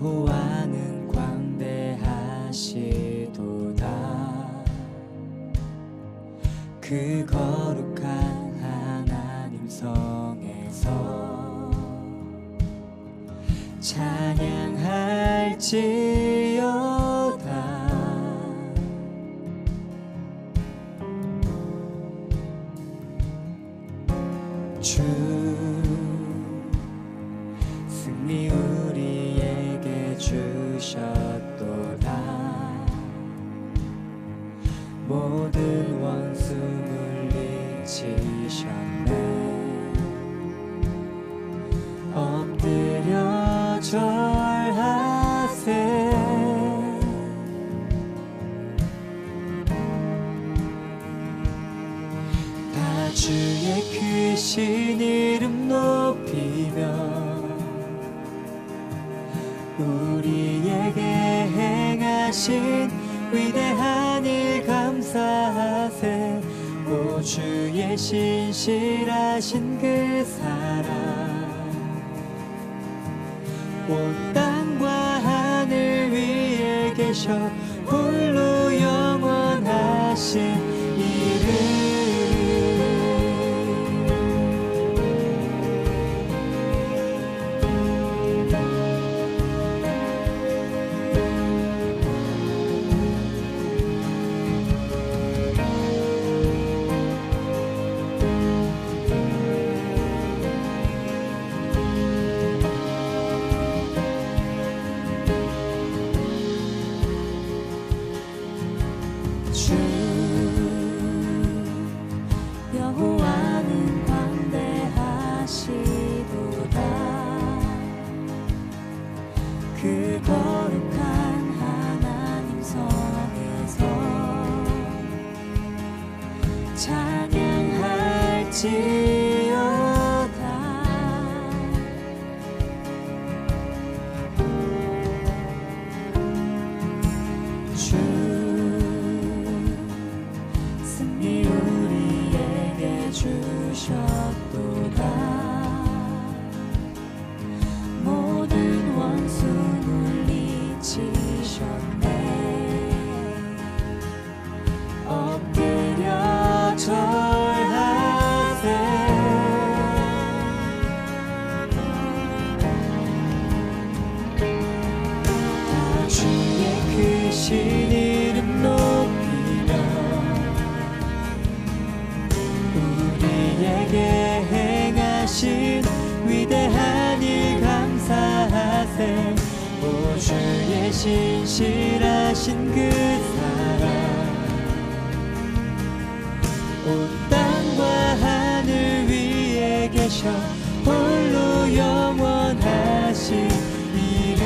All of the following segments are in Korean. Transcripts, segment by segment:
여호와는 광대하시도다. 그 거룩한 하나님 성에서 찬양할지어다. 주 승리 우리에게 주셨도다. 모든 원수 물리치셨네. 엎드려 절하세. 다 주의 크신 이름 높이며 우리에게 행하신 위대한 일 감사하세. 오 주의 신실하신 그 사랑 온 땅과 하늘 위에 계셔 홀로 영원하신 이름. 주 여호와는 광대하시도다. 그 거룩한 하나님 성에서 찬양할지어다. 주 승리 우리에게 주셨도다. 모든 원수 물리치셨네. 엎드려 절하세. 다 주의 크신 이름 높이며 우리에게 행하신 위대한 일 감사하세. 오 주의 신실하신 그 사랑 온 땅과 하늘 위에 계셔 홀로 영원하신 이름.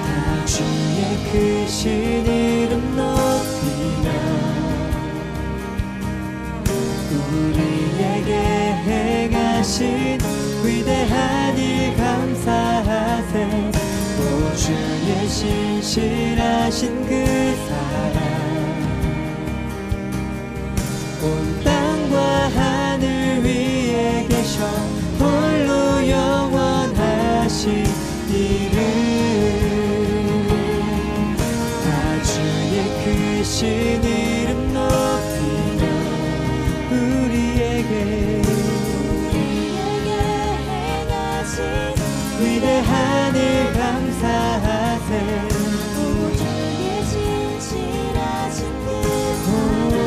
다 주의 크신 이름 높이며 우리에게 행하신 위대한 일 감사하세. 오 주의 신실하신 그 사랑 온 땅과 하늘 위에 계셔 홀로 영원하신 이름. 다 주의 크신 이름 높이며 우리에게 행하신 위대한 일 감사하세. 오 주의 신실하신 그 사랑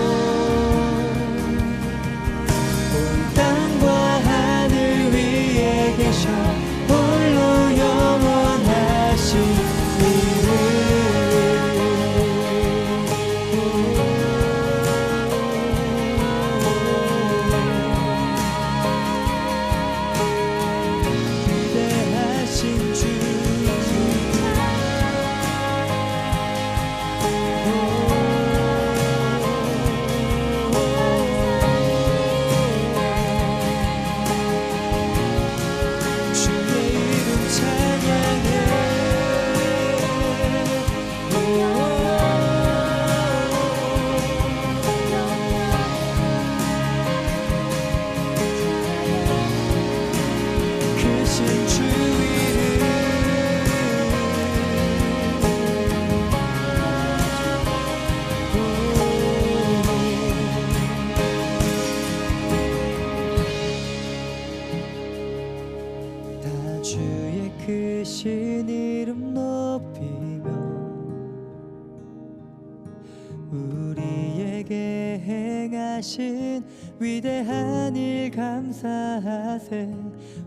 하신 위대한 일 감사하세.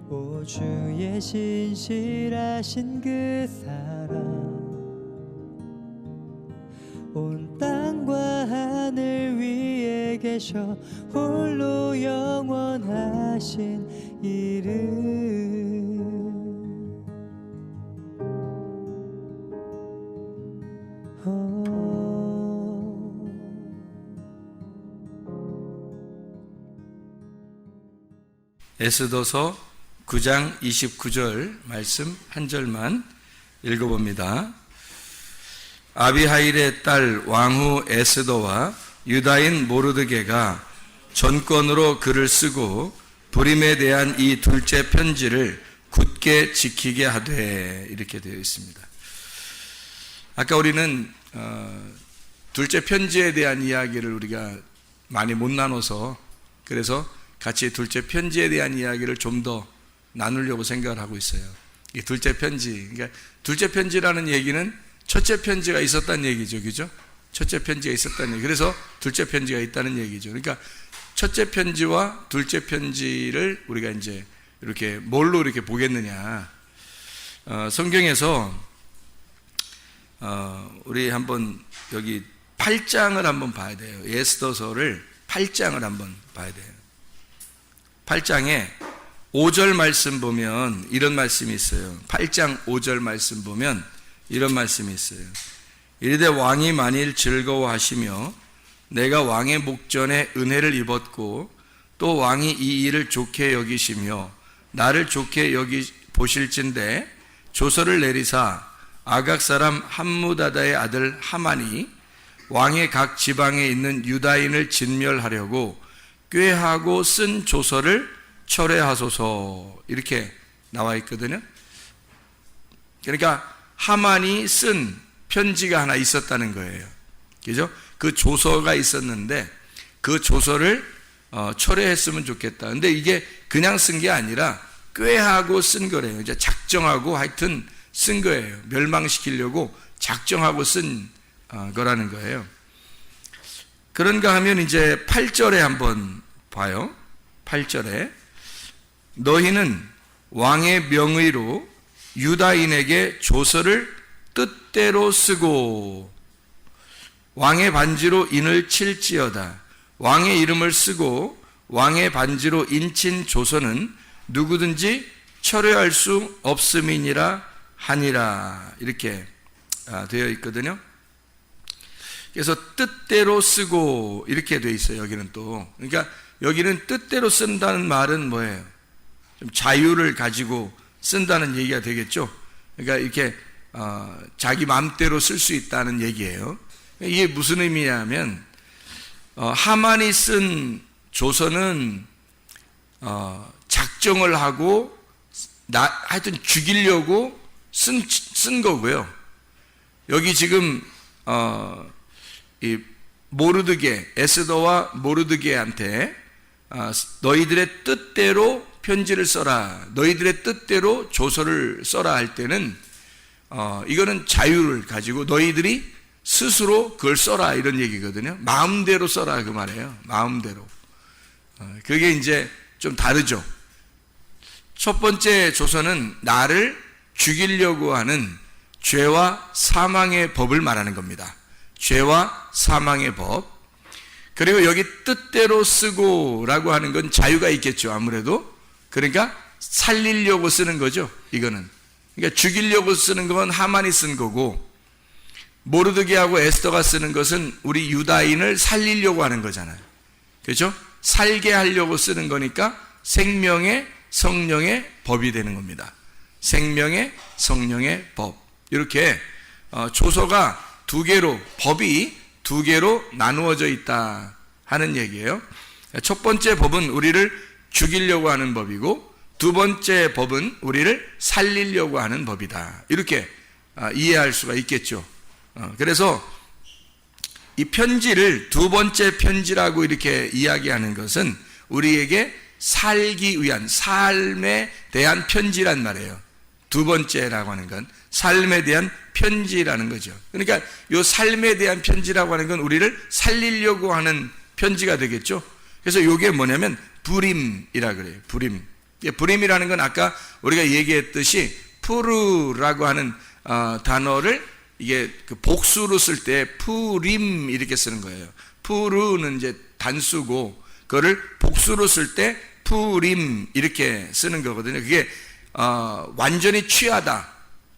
오 주의 신실하신 그 사랑 온 땅과 하늘 위에 계셔 홀로 영원하신 이름. 에스더서 9장 29절 말씀 한 절만 읽어봅니다. 아비하일의 딸 왕후 에스더와 유다인 모르드게가 전권으로 글을 쓰고 불임에 대한 이 둘째 편지를 굳게 지키게 하되, 이렇게 되어 있습니다. 아까 우리는 둘째 편지에 대한 이야기를 우리가 많이 못 나눠서, 그래서 같이 둘째 편지에 대한 이야기를 좀 더 나누려고 생각을 하고 있어요. 이 둘째 편지, 그러니까 둘째 편지라는 얘기는 첫째 편지가 있었다는 얘기죠, 그죠? 첫째 편지가 있었다는 얘기. 그래서 둘째 편지가 있다는 얘기죠. 그러니까 첫째 편지와 둘째 편지를 우리가 이제 이렇게 뭘로 이렇게 보겠느냐? 성경에서 우리 한번 여기 8장을 한번 봐야 돼요. 에스더서를 8장을 한번 봐야 돼요. 8장에 5절 말씀 보면 이런 말씀이 있어요. 8장 5절 말씀 보면 이런 말씀이 있어요. 이르되 왕이 만일 즐거워하시며 내가 왕의 목전에 은혜를 입었고 또 왕이 이 일을 좋게 여기시며 나를 좋게 여기 보실진대 조서를 내리사 아각 사람 함무다다의 아들 하만이 왕의 각 지방에 있는 유다인을 진멸하려고 꾀하고 쓴 조서를 철회하소서, 이렇게 나와 있거든요. 그러니까 하만이 쓴 편지가 하나 있었다는 거예요. 그죠? 그 조서가 있었는데 그 조서를 철회했으면 좋겠다. 근데 이게 그냥 쓴 게 아니라 꾀하고 쓴 거래요. 이제 작정하고 하여튼 쓴 거예요. 멸망시키려고 작정하고 쓴 거라는 거예요. 그런가 하면 이제 8절에 한번 봐요. 8절에 너희는 왕의 명의로 유다인에게 조서를 뜻대로 쓰고 왕의 반지로 인을 칠지어다. 왕의 이름을 쓰고 왕의 반지로 인친 조서는 누구든지 철회할 수 없음이니라 하니라, 이렇게 되어 있거든요. 그래서 뜻대로 쓰고 이렇게 되어 있어요. 여기는 또, 그러니까 여기는 뜻대로 쓴다는 말은 뭐예요? 좀 자유를 가지고 쓴다는 얘기가 되겠죠. 그러니까 이렇게 자기 마음대로 쓸 수 있다는 얘기예요. 이게 무슨 의미냐면 하만이 쓴 조서는 작정을 하고 하여튼 죽이려고 쓴 거고요. 여기 지금 이 모르드게, 에스더와 모르드게한테 너희들의 뜻대로 편지를 써라, 너희들의 뜻대로 조서를 써라 할 때는 이거는 자유를 가지고 너희들이 스스로 그걸 써라, 이런 얘기거든요. 마음대로 써라, 그 말이에요. 마음대로. 그게 이제 좀 다르죠. 첫 번째 조서는 나를 죽이려고 하는 죄와 사망의 법을 말하는 겁니다. 죄와 사망의 법. 그리고 여기 뜻대로 쓰고 라고 하는 건 자유가 있겠죠, 아무래도. 그러니까 살리려고 쓰는 거죠, 이거는. 그러니까 죽이려고 쓰는 건 하만이 쓴 거고, 모르드게하고 에스더가 쓰는 것은 우리 유다인을 살리려고 하는 거잖아요. 그렇죠? 살게 하려고 쓰는 거니까 생명의 성령의 법이 되는 겁니다. 생명의 성령의 법. 이렇게 조서가 두 개로, 법이 두 개로 나누어져 있다 하는 얘기예요. 첫 번째 법은 우리를 죽이려고 하는 법이고, 두 번째 법은 우리를 살리려고 하는 법이다. 이렇게 이해할 수가 있겠죠. 그래서 이 편지를 두 번째 편지라고 이렇게 이야기하는 것은 우리에게 살기 위한, 삶에 대한 편지란 말이에요. 두 번째라고 하는 건 삶에 대한 편지라는 거죠. 그러니까 이 삶에 대한 편지라고 하는 건 우리를 살리려고 하는 편지가 되겠죠. 그래서 이게 뭐냐면 부림이라 그래요. 부림. 부림이라는 건 아까 우리가 얘기했듯이 푸르라고 하는 단어를 이게 그 복수로 쓸 때 푸림 이렇게 쓰는 거예요. 푸르는 이제 단수고 그거를 복수로 쓸 때 푸림 이렇게 쓰는 거거든요. 그게 완전히 취하다,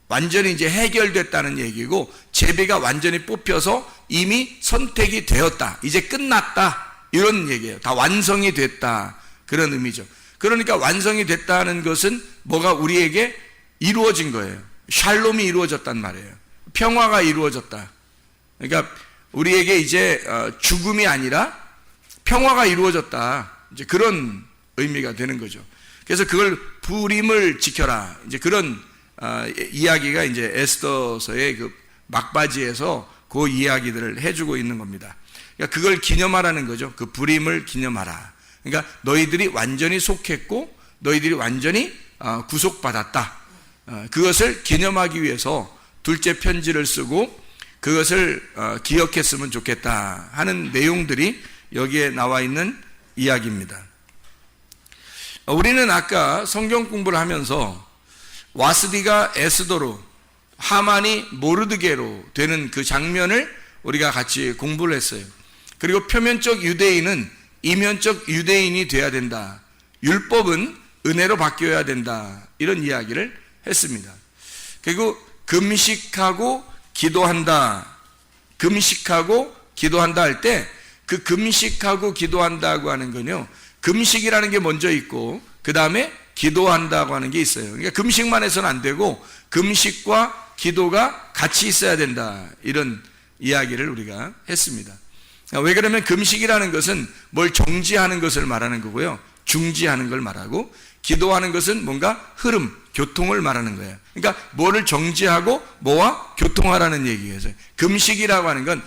완전히 이제 해결됐다는 얘기고, 제비가 완전히 뽑혀서 이미 선택이 되었다, 이제 끝났다, 이런 얘기예요. 다 완성이 됐다, 그런 의미죠. 그러니까 완성이 됐다는 것은 뭐가 우리에게 이루어진 거예요. 샬롬이 이루어졌단 말이에요. 평화가 이루어졌다. 그러니까 우리에게 이제 죽음이 아니라 평화가 이루어졌다, 이제 그런 의미가 되는 거죠. 그래서 그걸 부림을 지켜라, 이제 그런 이야기가 이제 에스더서의 그 막바지에서 그 이야기들을 해주고 있는 겁니다. 그러니까 그걸 기념하라는 거죠. 그 부림을 기념하라. 그러니까 너희들이 완전히 속했고 너희들이 완전히 구속받았다. 그것을 기념하기 위해서 둘째 편지를 쓰고 그것을 기억했으면 좋겠다 하는 내용들이 여기에 나와 있는 이야기입니다. 우리는 아까 성경 공부를 하면서 와스디가 에스더로, 하만이 모르드게로 되는 그 장면을 우리가 같이 공부를 했어요. 그리고 표면적 유대인은 이면적 유대인이 돼야 된다, 율법은 은혜로 바뀌어야 된다, 이런 이야기를 했습니다. 그리고 금식하고 기도한다, 금식하고 기도한다 할 때 그 금식하고 기도한다고 하는 건요, 금식이라는 게 먼저 있고 그 다음에 기도한다고 하는 게 있어요. 그러니까 금식만 해서는 안 되고 금식과 기도가 같이 있어야 된다, 이런 이야기를 우리가 했습니다. 왜 그러면 금식이라는 것은 뭘 정지하는 것을 말하는 거고요, 중지하는 걸 말하고, 기도하는 것은 뭔가 흐름, 교통을 말하는 거예요. 그러니까 뭐를 정지하고 뭐와 교통하라는 얘기예요. 금식이라고 하는 건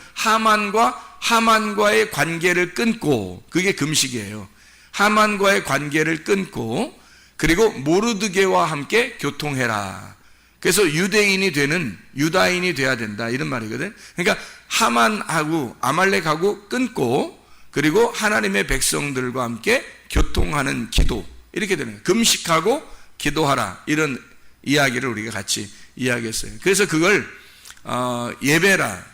하만과의 관계를 끊고, 그게 금식이에요. 하만과의 관계를 끊고 그리고 모르드게와 함께 교통해라. 그래서 유다인이 돼야 된다, 이런 말이거든. 그러니까 하만하고 아말렉하고 끊고 그리고 하나님의 백성들과 함께 교통하는 기도, 이렇게 되는 거예요. 금식하고 기도하라, 이런 이야기를 우리가 같이 이야기했어요. 그래서 그걸 예배라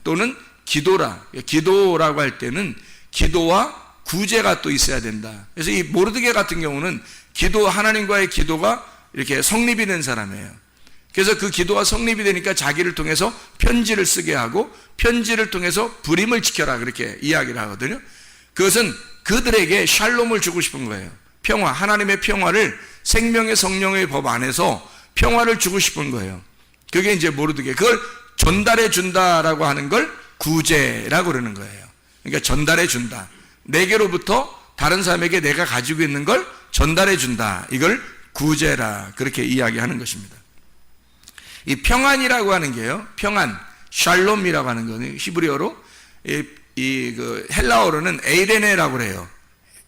또는 기도라, 기도라고 할 때는 기도와 구제가 또 있어야 된다. 그래서 이 모르드게 같은 경우는 하나님과의 기도가 이렇게 성립이 된 사람이에요. 그래서 그 기도가 성립이 되니까 자기를 통해서 편지를 쓰게 하고, 편지를 통해서 부림을 지켜라, 그렇게 이야기를 하거든요. 그것은 그들에게 샬롬을 주고 싶은 거예요. 평화, 하나님의 평화를, 생명의 성령의 법 안에서 평화를 주고 싶은 거예요. 그게 이제 모르드게, 그걸 전달해 준다라고 하는 걸 구제라고 그러는 거예요. 그러니까 전달해 준다, 내게로부터 다른 사람에게 내가 가지고 있는 걸 전달해 준다, 이걸 구제라, 그렇게 이야기하는 것입니다. 이 평안이라고 하는 게요, 평안, 샬롬이라고 하는 거는 히브리어로 그 헬라어로는 에이레네라고 그래요.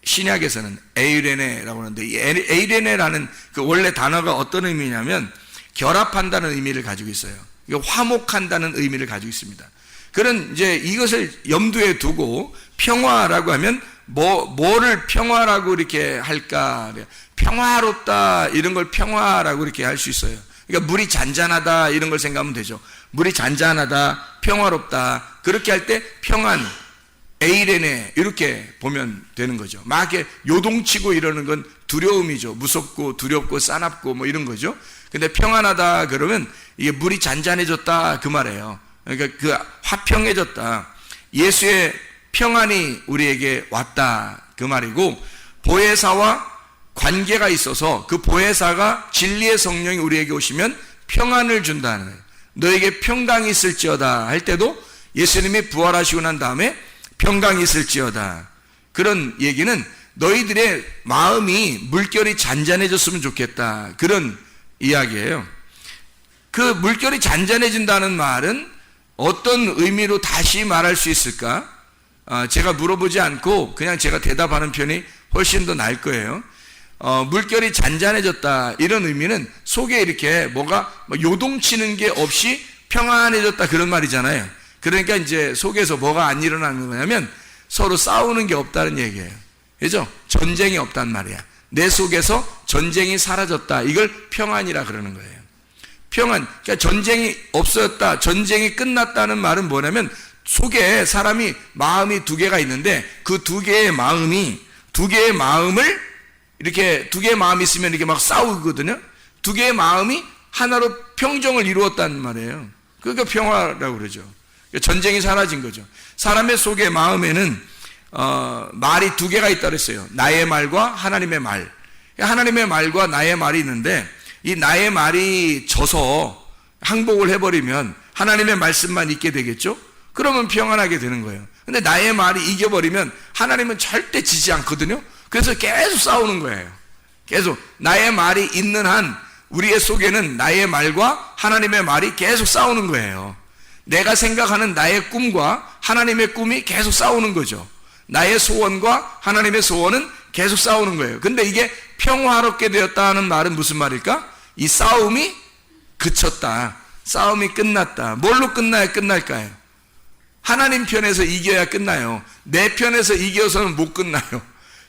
신약에서는 에이레네라고 하는데, 이 에이레네라는 그 원래 단어가 어떤 의미냐면 결합한다는 의미를 가지고 있어요. 화목한다는 의미를 가지고 있습니다. 그런 이제 이것을 염두에 두고 평화라고 하면 뭐를 평화라고 이렇게 할까? 평화롭다, 이런 걸 평화라고 이렇게 할 수 있어요. 그러니까 물이 잔잔하다, 이런 걸 생각하면 되죠. 물이 잔잔하다, 평화롭다, 그렇게 할 때 평안, 에이레네, 이렇게 보면 되는 거죠. 막 이렇게 요동치고 이러는 건 두려움이죠. 무섭고 두렵고 싸납고 뭐 이런 거죠. 근데 평안하다 그러면 이게 물이 잔잔해졌다, 그 말이에요. 그러니까 그 화평해졌다, 예수의 평안이 우리에게 왔다, 그 말이고, 보혜사와 관계가 있어서 그 보혜사가 진리의 성령이 우리에게 오시면 평안을 준다는 거예요. 너에게 평강이 있을지어다 할 때도 예수님이 부활하시고 난 다음에 평강이 있을지어다, 그런 얘기는 너희들의 마음이 물결이 잔잔해졌으면 좋겠다, 그런 이야기예요. 그 물결이 잔잔해진다는 말은 어떤 의미로 다시 말할 수 있을까? 제가 물어보지 않고 그냥 제가 대답하는 편이 훨씬 더 나을 거예요. 물결이 잔잔해졌다, 이런 의미는 속에 이렇게 뭐가 요동치는 게 없이 평안해졌다, 그런 말이잖아요. 그러니까 이제 속에서 뭐가 안 일어나는 거냐면 서로 싸우는 게 없다는 얘기예요. 그죠? 전쟁이 없단 말이야. 내 속에서 전쟁이 사라졌다. 이걸 평안이라 그러는 거예요. 평안. 그러니까 전쟁이 없어졌다. 전쟁이 끝났다는 말은 뭐냐면 속에 사람이 마음이 두 개가 있는데 그 두 개의 마음을 이렇게 두 개의 마음이 있으면 이렇게 막 싸우거든요. 두 개의 마음이 하나로 평정을 이루었다는 말이에요. 그러니까 평화라고 그러죠. 전쟁이 사라진 거죠. 사람의 속의 마음에는 말이 두 개가 있다고 했어요. 나의 말과 하나님의 말. 하나님의 말과 나의 말이 있는데 이 나의 말이 져서 항복을 해버리면 하나님의 말씀만 있게 되겠죠? 그러면 평안하게 되는 거예요. 근데 나의 말이 이겨버리면 하나님은 절대 지지 않거든요. 그래서 계속 싸우는 거예요. 계속 나의 말이 있는 한 우리의 속에는 나의 말과 하나님의 말이 계속 싸우는 거예요. 내가 생각하는 나의 꿈과 하나님의 꿈이 계속 싸우는 거죠. 나의 소원과 하나님의 소원은 계속 싸우는 거예요. 근데 이게 평화롭게 되었다는 말은 무슨 말일까? 이 싸움이 그쳤다. 싸움이 끝났다. 뭘로 끝나야 끝날까요? 하나님 편에서 이겨야 끝나요. 내 편에서 이겨서는 못 끝나요.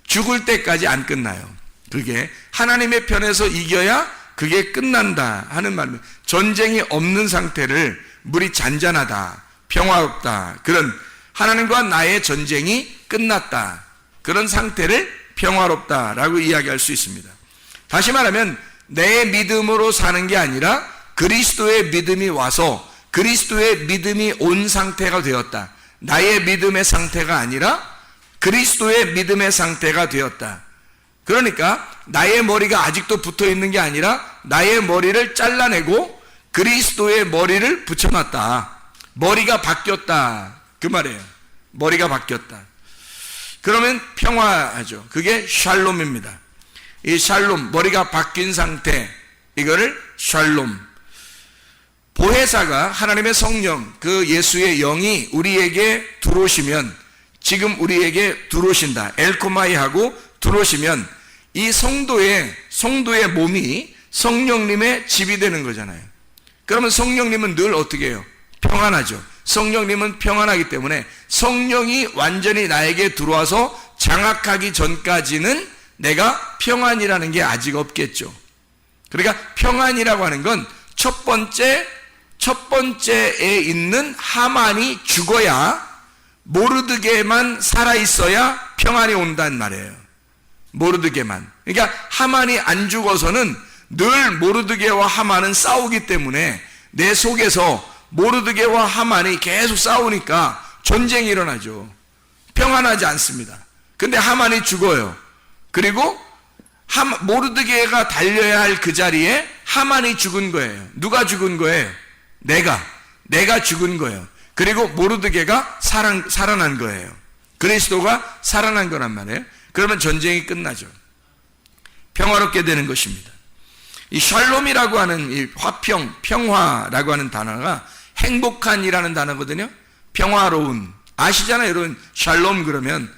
죽을 때까지 안 끝나요. 그게 하나님의 편에서 이겨야 그게 끝난다 하는 말입니다. 전쟁이 없는 상태를 물이 잔잔하다, 평화롭다, 그런 하나님과 나의 전쟁이 끝났다, 그런 상태를 평화롭다라고 이야기할 수 있습니다. 다시 말하면 내 믿음으로 사는 게 아니라 그리스도의 믿음이 와서 그리스도의 믿음이 온 상태가 되었다. 나의 믿음의 상태가 아니라 그리스도의 믿음의 상태가 되었다. 그러니까 나의 머리가 아직도 붙어 있는 게 아니라 나의 머리를 잘라내고 그리스도의 머리를 붙여놨다. 머리가 바뀌었다. 그 말이에요. 머리가 바뀌었다. 그러면 평화하죠. 그게 샬롬입니다. 이 샬롬, 머리가 바뀐 상태, 이거를 샬롬. 보혜사가 하나님의 성령, 그 예수의 영이 우리에게 들어오시면, 지금 우리에게 들어오신다. 엘코마이하고 들어오시면 이 성도의 몸이 성령님의 집이 되는 거잖아요. 그러면 성령님은 늘 어떻게 해요? 평안하죠. 성령님은 평안하기 때문에 성령이 완전히 나에게 들어와서 장악하기 전까지는 내가 평안이라는 게 아직 없겠죠. 그러니까 평안이라고 하는 건 첫 번째에 있는 하만이 죽어야 모르드게만 살아있어야 평안이 온다는 말이에요. 모르드게만. 그러니까 하만이 안 죽어서는 늘 모르드게와 하만은 싸우기 때문에 내 속에서 모르드게와 하만이 계속 싸우니까 전쟁이 일어나죠. 평안하지 않습니다. 근데 하만이 죽어요. 그리고 모르드게가 달려야 할 그 자리에 하만이 죽은 거예요. 누가 죽은 거예요? 내가 죽은 거예요. 그리고 모르드게가 살아난 거예요. 그리스도가 살아난 거란 말이에요. 그러면 전쟁이 끝나죠. 평화롭게 되는 것입니다. 이 샬롬이라고 하는 이 화평, 평화라고 하는 단어가 행복한이라는 단어거든요. 평화로운. 아시잖아요, 여러분. 샬롬 그러면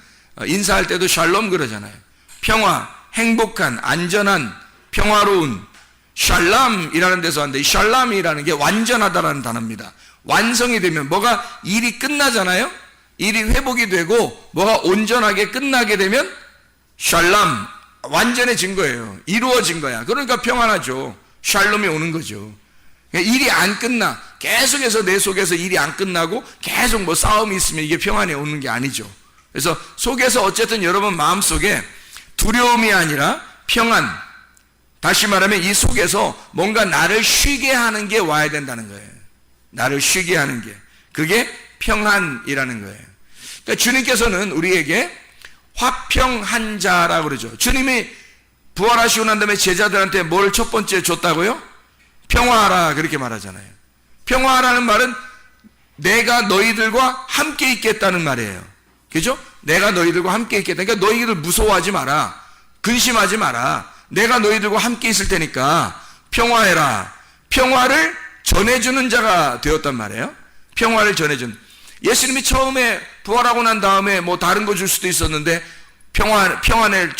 인사할 때도 샬롬 그러잖아요. 평화, 행복한, 안전한, 평화로운. 샬람이라는 데서 왔는데 이 샬람이라는 게 완전하다라는 단어입니다. 완성이 되면 뭐가 일이 끝나잖아요. 일이 회복이 되고 뭐가 온전하게 끝나게 되면 샬람, 완전해진 거예요. 이루어진 거야. 그러니까 평안하죠. 샬롬이 오는 거죠. 일이 안 끝나. 계속해서 내 속에서 일이 안 끝나고 계속 뭐 싸움이 있으면 이게 평안이 오는 게 아니죠. 그래서 속에서 어쨌든 여러분 마음속에 두려움이 아니라 평안, 다시 말하면 이 속에서 뭔가 나를 쉬게 하는 게 와야 된다는 거예요. 나를 쉬게 하는 게. 그게 평안이라는 거예요. 그러니까 주님께서는 우리에게 화평한 자라고 그러죠. 주님이 부활하시고 난 다음에 제자들한테 뭘 첫 번째 줬다고요? 평화하라 그렇게 말하잖아요. 평화라는 말은 내가 너희들과 함께 있겠다는 말이에요. 그죠? 내가 너희들과 함께 있겠다. 그러니까 너희들 무서워하지 마라. 근심하지 마라. 내가 너희들과 함께 있을 테니까 평화해라. 평화를 전해주는 자가 되었단 말이에요. 평화를 전해준. 예수님이 처음에 부활하고 난 다음에 뭐 다른 거 줄 수도 있었는데 평안을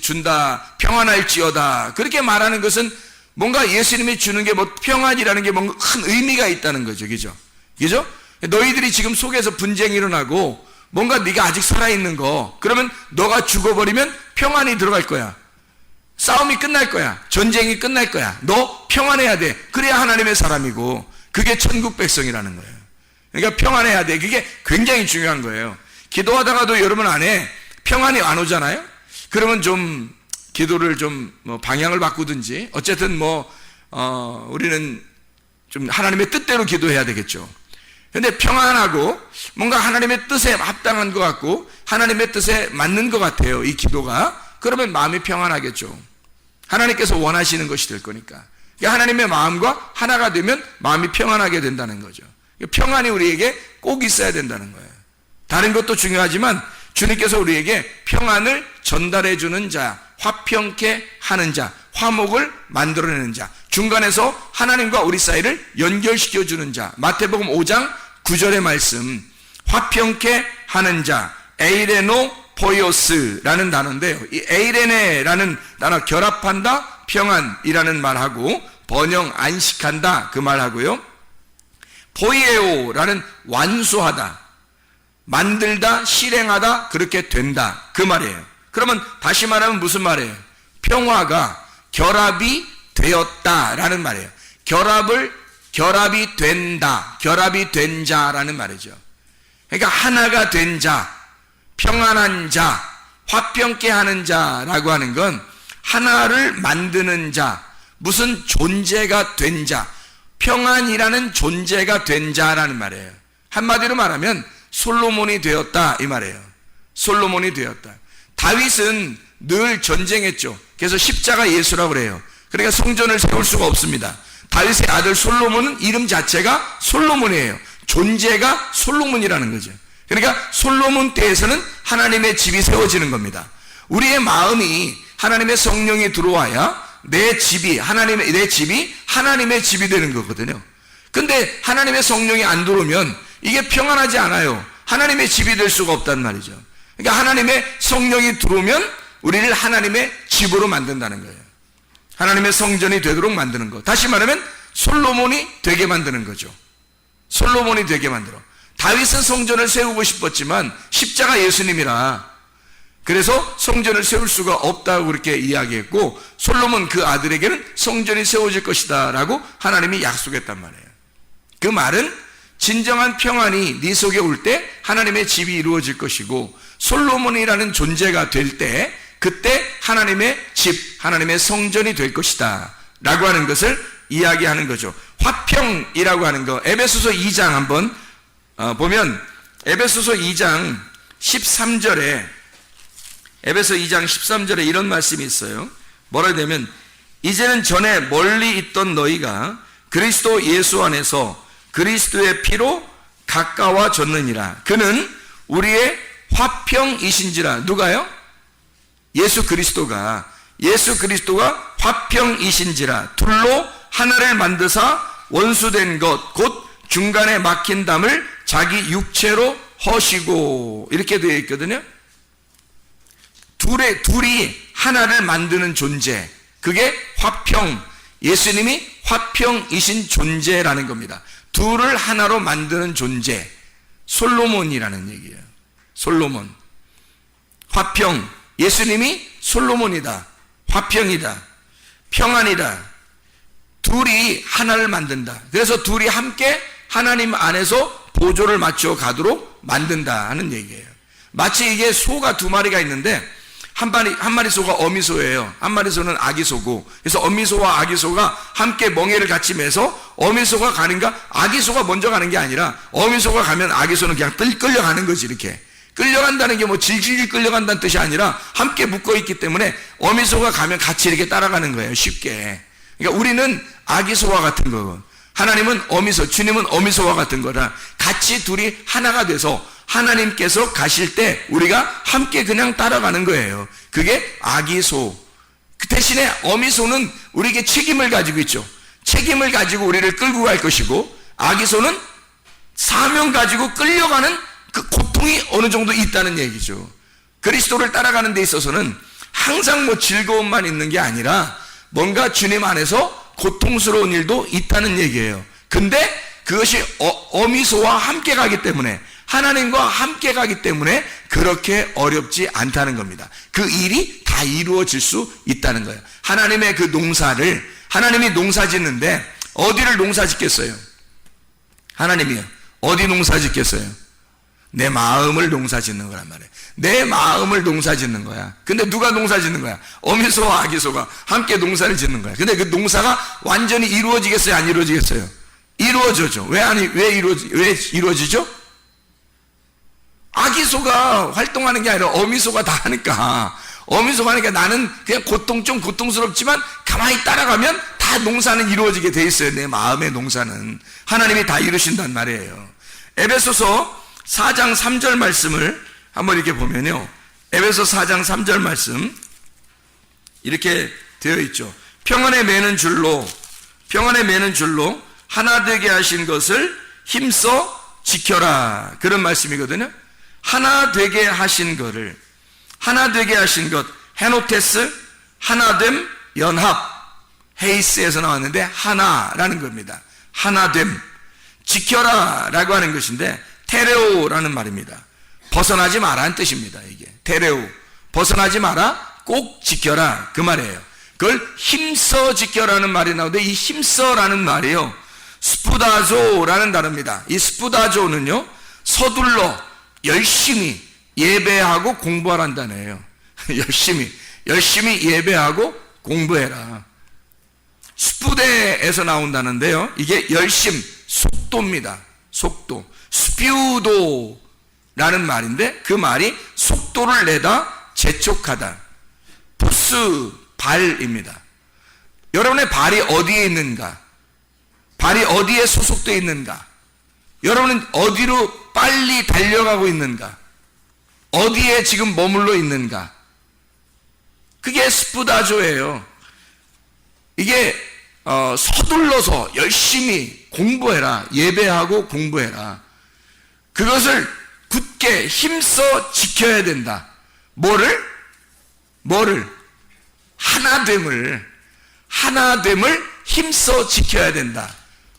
준다. 평안할지어다. 그렇게 말하는 것은 뭔가 예수님이 주는 게 뭐 평안이라는 게 뭔가 큰 의미가 있다는 거죠. 그죠? 그죠? 너희들이 지금 속에서 분쟁이 일어나고 뭔가 네가 아직 살아있는 거, 그러면 너가 죽어버리면 평안이 들어갈 거야. 싸움이 끝날 거야. 전쟁이 끝날 거야. 너 평안해야 돼. 그래야 하나님의 사람이고, 그게 천국 백성이라는 거예요. 그러니까 평안해야 돼. 그게 굉장히 중요한 거예요. 기도하다가도 여러분 안에 평안이 안 오잖아요. 그러면 좀 기도를 좀 뭐 방향을 바꾸든지, 어쨌든 우리는 좀 하나님의 뜻대로 기도해야 되겠죠. 근데 평안하고 뭔가 하나님의 뜻에 합당한 것 같고 하나님의 뜻에 맞는 것 같아요, 이 기도가. 그러면 마음이 평안하겠죠. 하나님께서 원하시는 것이 될 거니까. 그러니까 하나님의 마음과 하나가 되면 마음이 평안하게 된다는 거죠. 평안이 우리에게 꼭 있어야 된다는 거예요. 다른 것도 중요하지만 주님께서 우리에게 평안을 전달해 주는 자, 화평케 하는 자, 화목을 만들어내는 자, 중간에서 하나님과 우리 사이를 연결시켜 주는 자. 마태복음 5장 9절의 말씀, 화평케 하는 자, 에이레노 포이오스라는 단어인데요. 이 에이레네라는 단어, 결합한다, 평안이라는 말하고, 번영, 안식한다, 그 말하고요. 포이에오라는 완수하다, 만들다, 실행하다, 그렇게 된다, 그 말이에요. 그러면 다시 말하면 무슨 말이에요? 평화가 결합이 되었다라는 말이에요. 결합이 된다, 결합이 된 자라는 말이죠. 그러니까 하나가 된 자, 평안한 자, 화평케 하는 자라고 하는 건 하나를 만드는 자, 무슨 존재가 된 자, 평안이라는 존재가 된 자라는 말이에요. 한마디로 말하면 솔로몬이 되었다, 이 말이에요. 솔로몬이 되었다. 다윗은 늘 전쟁했죠. 그래서 십자가 예수라고 그래요. 그러니까 성전을 세울 수가 없습니다. 다윗의 아들 솔로몬은 이름 자체가 솔로몬이에요. 존재가 솔로몬이라는 거죠. 그러니까 솔로몬 때에서는 하나님의 집이 세워지는 겁니다. 우리의 마음이 하나님의 성령이 들어와야 내 집이 하나님의 집이 되는 거거든요. 근데 하나님의 성령이 안 들어오면 이게 평안하지 않아요. 하나님의 집이 될 수가 없단 말이죠. 그러니까 하나님의 성령이 들어오면 우리를 하나님의 집으로 만든다는 거예요. 하나님의 성전이 되도록 만드는 거. 다시 말하면 솔로몬이 되게 만드는 거죠. 솔로몬이 되게 만들어. 다윗은 성전을 세우고 싶었지만 십자가 예수님이라 그래서 성전을 세울 수가 없다고 그렇게 이야기했고, 솔로몬 그 아들에게는 성전이 세워질 것이다 라고 하나님이 약속했단 말이에요. 그 말은 진정한 평안이 네 속에 올 때 하나님의 집이 이루어질 것이고, 솔로몬이라는 존재가 될 때 그때 하나님의 집, 하나님의 성전이 될 것이다 라고 하는 것을 이야기하는 거죠. 화평이라고 하는 거, 에베소서 2장 한번 보면, 에베소서 2장 13절에 에베소 2장 13절에 이런 말씀이 있어요. 뭐라 되면, 이제는 전에 멀리 있던 너희가 그리스도 예수 안에서 그리스도의 피로 가까워졌느니라. 그는 우리의 화평이신지라. 누가요? 예수 그리스도가 화평이신지라. 둘로 하나를 만드사 원수된 것 곧 중간에 막힌 담을 자기 육체로 허시고, 이렇게 되어 있거든요. 둘이 하나를 만드는 존재, 그게 화평, 예수님이 화평이신 존재라는 겁니다. 둘을 하나로 만드는 존재, 솔로몬이라는 얘기예요. 솔로몬, 화평, 예수님이 솔로몬이다, 화평이다, 평안이다. 둘이 하나를 만든다. 그래서 둘이 함께 하나님 안에서 보조를 맞춰 가도록 만든다 하는 얘기예요. 마치 이게 소가 두 마리가 있는데 한 마리 소가 어미소예요. 한 마리 소는 아기소고, 그래서 어미소와 아기소가 함께 멍에를 같이 매서 어미소가 가는가, 아기소가 먼저 가는 게 아니라 어미소가 가면 아기소는 그냥 끌려가는 거지. 이렇게 끌려간다는 게 뭐 질질 끌려간다는 뜻이 아니라 함께 묶어있기 때문에 어미소가 가면 같이 이렇게 따라가는 거예요, 쉽게. 그러니까 우리는 아기소와 같은 거고, 하나님은 어미소, 주님은 어미소와 같은 거라 같이 둘이 하나가 돼서 하나님께서 가실 때 우리가 함께 그냥 따라가는 거예요. 그게 아기소. 그 대신에 어미소는 우리에게 책임을 가지고 있죠. 책임을 가지고 우리를 끌고 갈 것이고, 아기소는 사명 가지고 끌려가는 그 고통이 어느 정도 있다는 얘기죠. 그리스도를 따라가는 데 있어서는 항상 뭐 즐거움만 있는 게 아니라 뭔가 주님 안에서 고통스러운 일도 있다는 얘기예요. 근데 그것이 어미소와 함께 가기 때문에, 하나님과 함께 가기 때문에 그렇게 어렵지 않다는 겁니다. 그 일이 다 이루어질 수 있다는 거예요. 하나님의 그 농사를, 하나님이 농사 짓는데 어디를 농사 짓겠어요? 하나님이요. 어디 농사 짓겠어요? 내 마음을 농사 짓는 거란 말이에요. 내 마음을 농사 짓는 거야. 근데 누가 농사 짓는 거야? 어미소와 아기소가 함께 농사를 짓는 거야. 근데 그 농사가 완전히 이루어지겠어요? 안 이루어지겠어요? 이루어져죠. 왜 이루어지죠? 아기소가 활동하는 게 아니라 어미소가 다 하니까. 어미소가 하니까 나는 그냥 좀 고통스럽지만 가만히 따라가면 다 농사는 이루어지게 돼 있어요. 내 마음의 농사는. 하나님이 다 이루신단 말이에요. 에베소서 4장 3절 말씀을 한번 이렇게 보면요. 에베소 4장 3절 말씀 이렇게 되어 있죠. 평안에 매는 줄로 하나 되게 하신 것을 힘써 지켜라. 그런 말씀이거든요. 하나 되게 하신 것, 헤노테스, 하나됨, 연합, 헤이스에서 나왔는데 하나라는 겁니다. 하나됨, 지켜라 라고 하는 것인데 테레오라는 말입니다. 벗어나지 마라는 뜻입니다. 이게 테레오, 벗어나지 마라, 꼭 지켜라 그 말이에요. 그걸 힘써 지켜라는 말이 나오는데 이 힘써라는 말이요, 스푸다조라는 단어입니다. 이 스푸다조는요, 서둘러 열심히 예배하고 공부하라는 단어예요. 열심히 예배하고 공부해라. 스푸데에서 나온다는데요, 이게 열심, 속도입니다. 속도. 스피우도라는 말인데 그 말이 속도를 내다, 재촉하다. 푸스, 발입니다. 여러분의 발이 어디에 있는가? 발이 어디에 소속되어 있는가? 여러분은 어디로 빨리 달려가고 있는가? 어디에 지금 머물러 있는가? 그게 스푸다조예요. 이게 서둘러서 열심히 공부해라. 예배하고 공부해라. 그것을 굳게 힘써 지켜야 된다. 뭐를? 하나됨을 힘써 지켜야 된다.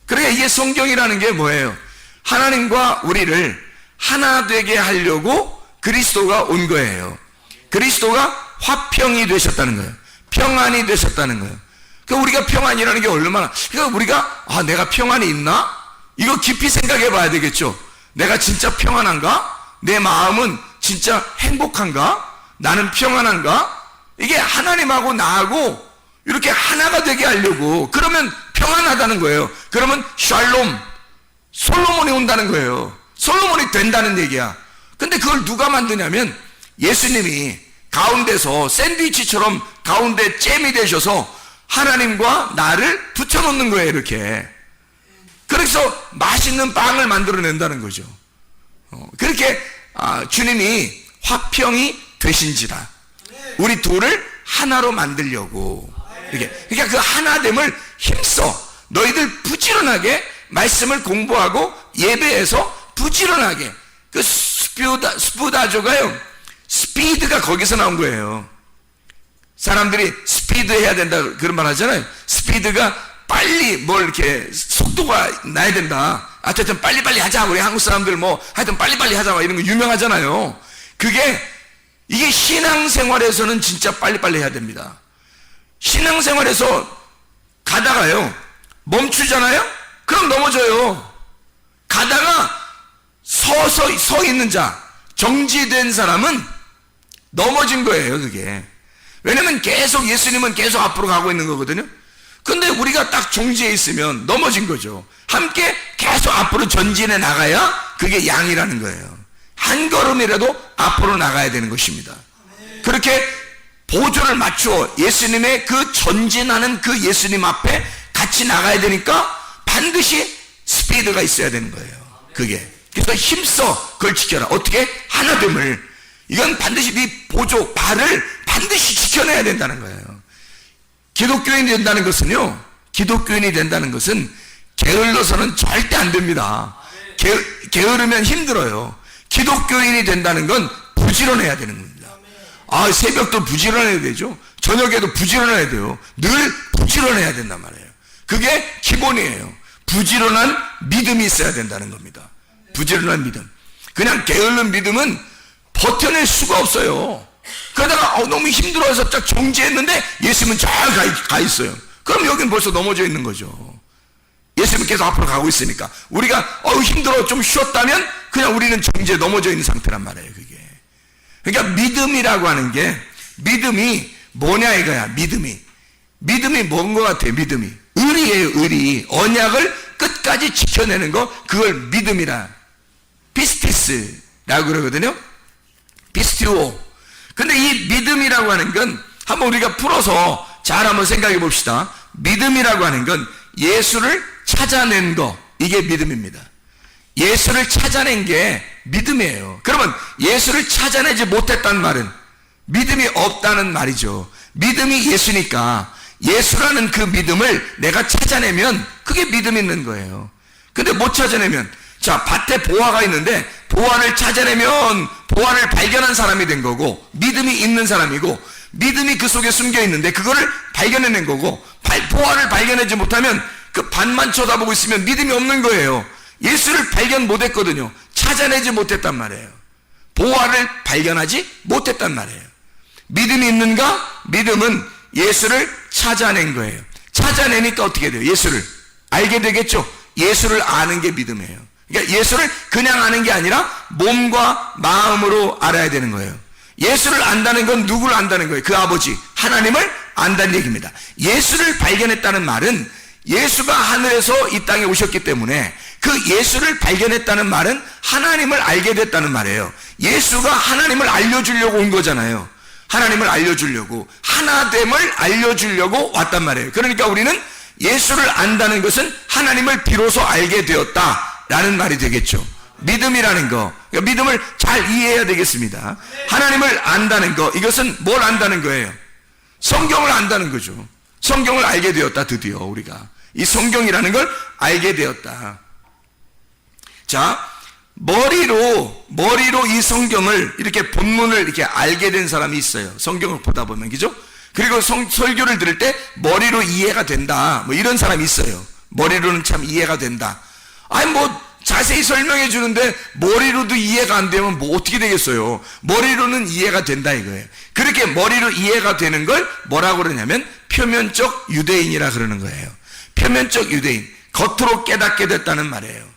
그러니까 이게 성경이라는 게 뭐예요? 하나님과 우리를 하나 되게 하려고 그리스도가 온 거예요. 그리스도가 화평이 되셨다는 거예요. 평안이 되셨다는 거예요. 그러니까 우리가 평안이라는 게 얼마나, 그러니까 우리가 내가 평안이 있나? 이거 깊이 생각해 봐야 되겠죠. 내가 진짜 평안한가? 내 마음은 진짜 행복한가? 나는 평안한가? 이게 하나님하고 나하고 이렇게 하나가 되게 하려고, 그러면 평안하다는 거예요. 그러면 샬롬, 솔로몬이 온다는 거예요. 솔로몬이 된다는 얘기야. 근데 그걸 누가 만드냐면 예수님이 가운데서 샌드위치처럼 가운데 잼이 되셔서 하나님과 나를 붙여놓는 거예요. 이렇게. 그래서 맛있는 빵을 만들어낸다는 거죠. 그렇게 주님이 화평이 되신지라 우리 둘을 하나로 만들려고 이렇게. 그러니까 그 하나됨을 힘써 너희들 부지런하게 말씀을 공부하고 예배에서 부지런하게. 그 스푸다조가요, 스피드가 거기서 나온 거예요. 사람들이 스피드 해야 된다 그런 말 하잖아요. 스피드가 빨리 이렇게 속도가 나야 된다. 하여튼 빨리빨리 하자. 우리 한국 사람들 하여튼 빨리빨리 하자 이런 거 유명하잖아요. 이게 신앙생활에서는 진짜 빨리빨리 해야 됩니다. 신앙생활에서 가다가요 멈추잖아요? 그럼 넘어져요. 가다가 서 있는 자, 정지된 사람은 넘어진 거예요. 그게. 왜냐면 계속 예수님은 계속 앞으로 가고 있는 거거든요. 근데 우리가 딱 정지해 있으면 넘어진 거죠. 함께 계속 앞으로 전진해 나가야 그게 양이라는 거예요. 한 걸음이라도 앞으로 나가야 되는 것입니다. 그렇게 보조를 맞추어 예수님의 그 전진하는 그 예수님 앞에 같이 나가야 되니까 반드시 스피드가 있어야 되는 거예요. 그게. 그래서 힘써 그걸 지켜라. 어떻게? 하나됨을. 이건 반드시 네 보조, 발을 반드시 지켜내야 된다는 거예요. 기독교인이 된다는 것은 게을러서는 절대 안 됩니다. 게으르면 힘들어요. 기독교인이 된다는 건 부지런해야 되는 겁니다. 새벽도 부지런해야 되죠. 저녁에도 부지런해야 돼요. 늘 부지런해야 된단 말이에요. 그게 기본이에요. 부지런한 믿음이 있어야 된다는 겁니다. 부지런한 믿음. 그냥 게으른 믿음은 버텨낼 수가 없어요. 그러다가 너무 힘들어서 딱 정지했는데 예수님은 잘 가 있어요. 그럼 여기는 벌써 넘어져 있는 거죠. 예수님은 계속 앞으로 가고 있으니까. 우리가 힘들어 좀 쉬었다면 그냥 우리는 정지에 넘어져 있는 상태란 말이에요. 그게. 그러니까 믿음이라고 하는 게, 믿음이 뭐냐 이거야. 믿음이 뭔 것 같아요. 믿음이 의리예요. 의리. 언약을 끝까지 지켜내는 거, 그걸 믿음이라, 피스티스라고 그러거든요. 피스티오. 근데 이 믿음이라고 하는 건 한번 우리가 풀어서 잘 한번 생각해 봅시다. 믿음이라고 하는 건 예수를 찾아낸 거, 이게 믿음입니다. 예수를 찾아낸 게 믿음이에요. 그러면 예수를 찾아내지 못했다는 말은 믿음이 없다는 말이죠. 믿음이 예수니까 예수라는 그 믿음을 내가 찾아내면 그게 믿음 있는 거예요. 근데 못 찾아내면, 자, 밭에 보화가 있는데 보화를 찾아내면 보화를 발견한 사람이 된 거고, 믿음이 있는 사람이고, 믿음이 그 속에 숨겨 있는데 그거를 발견해낸 거고, 보화를 발견하지 못하면 그 밭만 쳐다보고 있으면 믿음이 없는 거예요. 예수를 발견 못했거든요. 찾아내지 못했단 말이에요. 보화를 발견하지 못했단 말이에요. 믿음이 있는가? 믿음은 예수를 찾아낸 거예요. 찾아내니까 어떻게 돼요? 예수를 알게 되겠죠. 예수를 아는 게 믿음이에요. 그러니까 예수를 그냥 아는 게 아니라 몸과 마음으로 알아야 되는 거예요. 예수를 안다는 건 누구를 안다는 거예요? 그 아버지 하나님을 안다는 얘기입니다. 예수를 발견했다는 말은 예수가 하늘에서 이 땅에 오셨기 때문에 그 예수를 발견했다는 말은 하나님을 알게 됐다는 말이에요. 예수가 하나님을 알려주려고 온 거잖아요. 하나님을 알려주려고, 하나됨을 알려주려고 왔단 말이에요. 그러니까 우리는 예수를 안다는 것은 하나님을 비로소 알게 되었다라는 말이 되겠죠. 믿음이라는 거, 그러니까 믿음을 잘 이해해야 되겠습니다. 하나님을 안다는 거, 이것은 뭘 안다는 거예요? 성경을 안다는 거죠. 성경을 알게 되었다. 드디어 우리가 이 성경이라는 걸 알게 되었다. 자, 머리로 이 성경을 이렇게 본문을 이렇게 알게 된 사람이 있어요. 성경을 보다 보면, 그죠? 그리고 설교를 들을 때 머리로 이해가 된다, 뭐 이런 사람이 있어요. 머리로는 참 이해가 된다. 아니 뭐 자세히 설명해 주는데 머리로도 이해가 안 되면 뭐 어떻게 되겠어요? 머리로는 이해가 된다 이거예요. 그렇게 머리로 이해가 되는 걸 뭐라고 그러냐면 표면적 유대인이라 그러는 거예요. 표면적 유대인, 겉으로 깨닫게 됐다는 말이에요.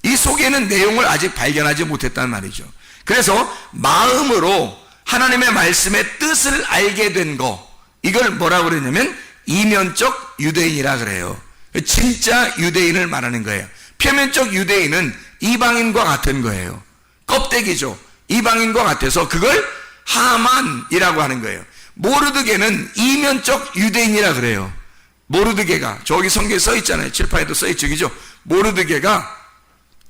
이 속에는 내용을 아직 발견하지 못했다는 말이죠. 그래서 마음으로 하나님의 말씀의 뜻을 알게 된 거, 이걸 뭐라고 그러냐면 이면적 유대인이라 그래요. 진짜 유대인을 말하는 거예요. 표면적 유대인은 이방인과 같은 거예요. 껍데기죠. 이방인과 같아서 그걸 하만이라고 하는 거예요. 모르드게는 이면적 유대인이라 그래요. 모르드게가 저기 성경에 써 있잖아요. 칠판에도 써 있죠, 그죠? 모르드게가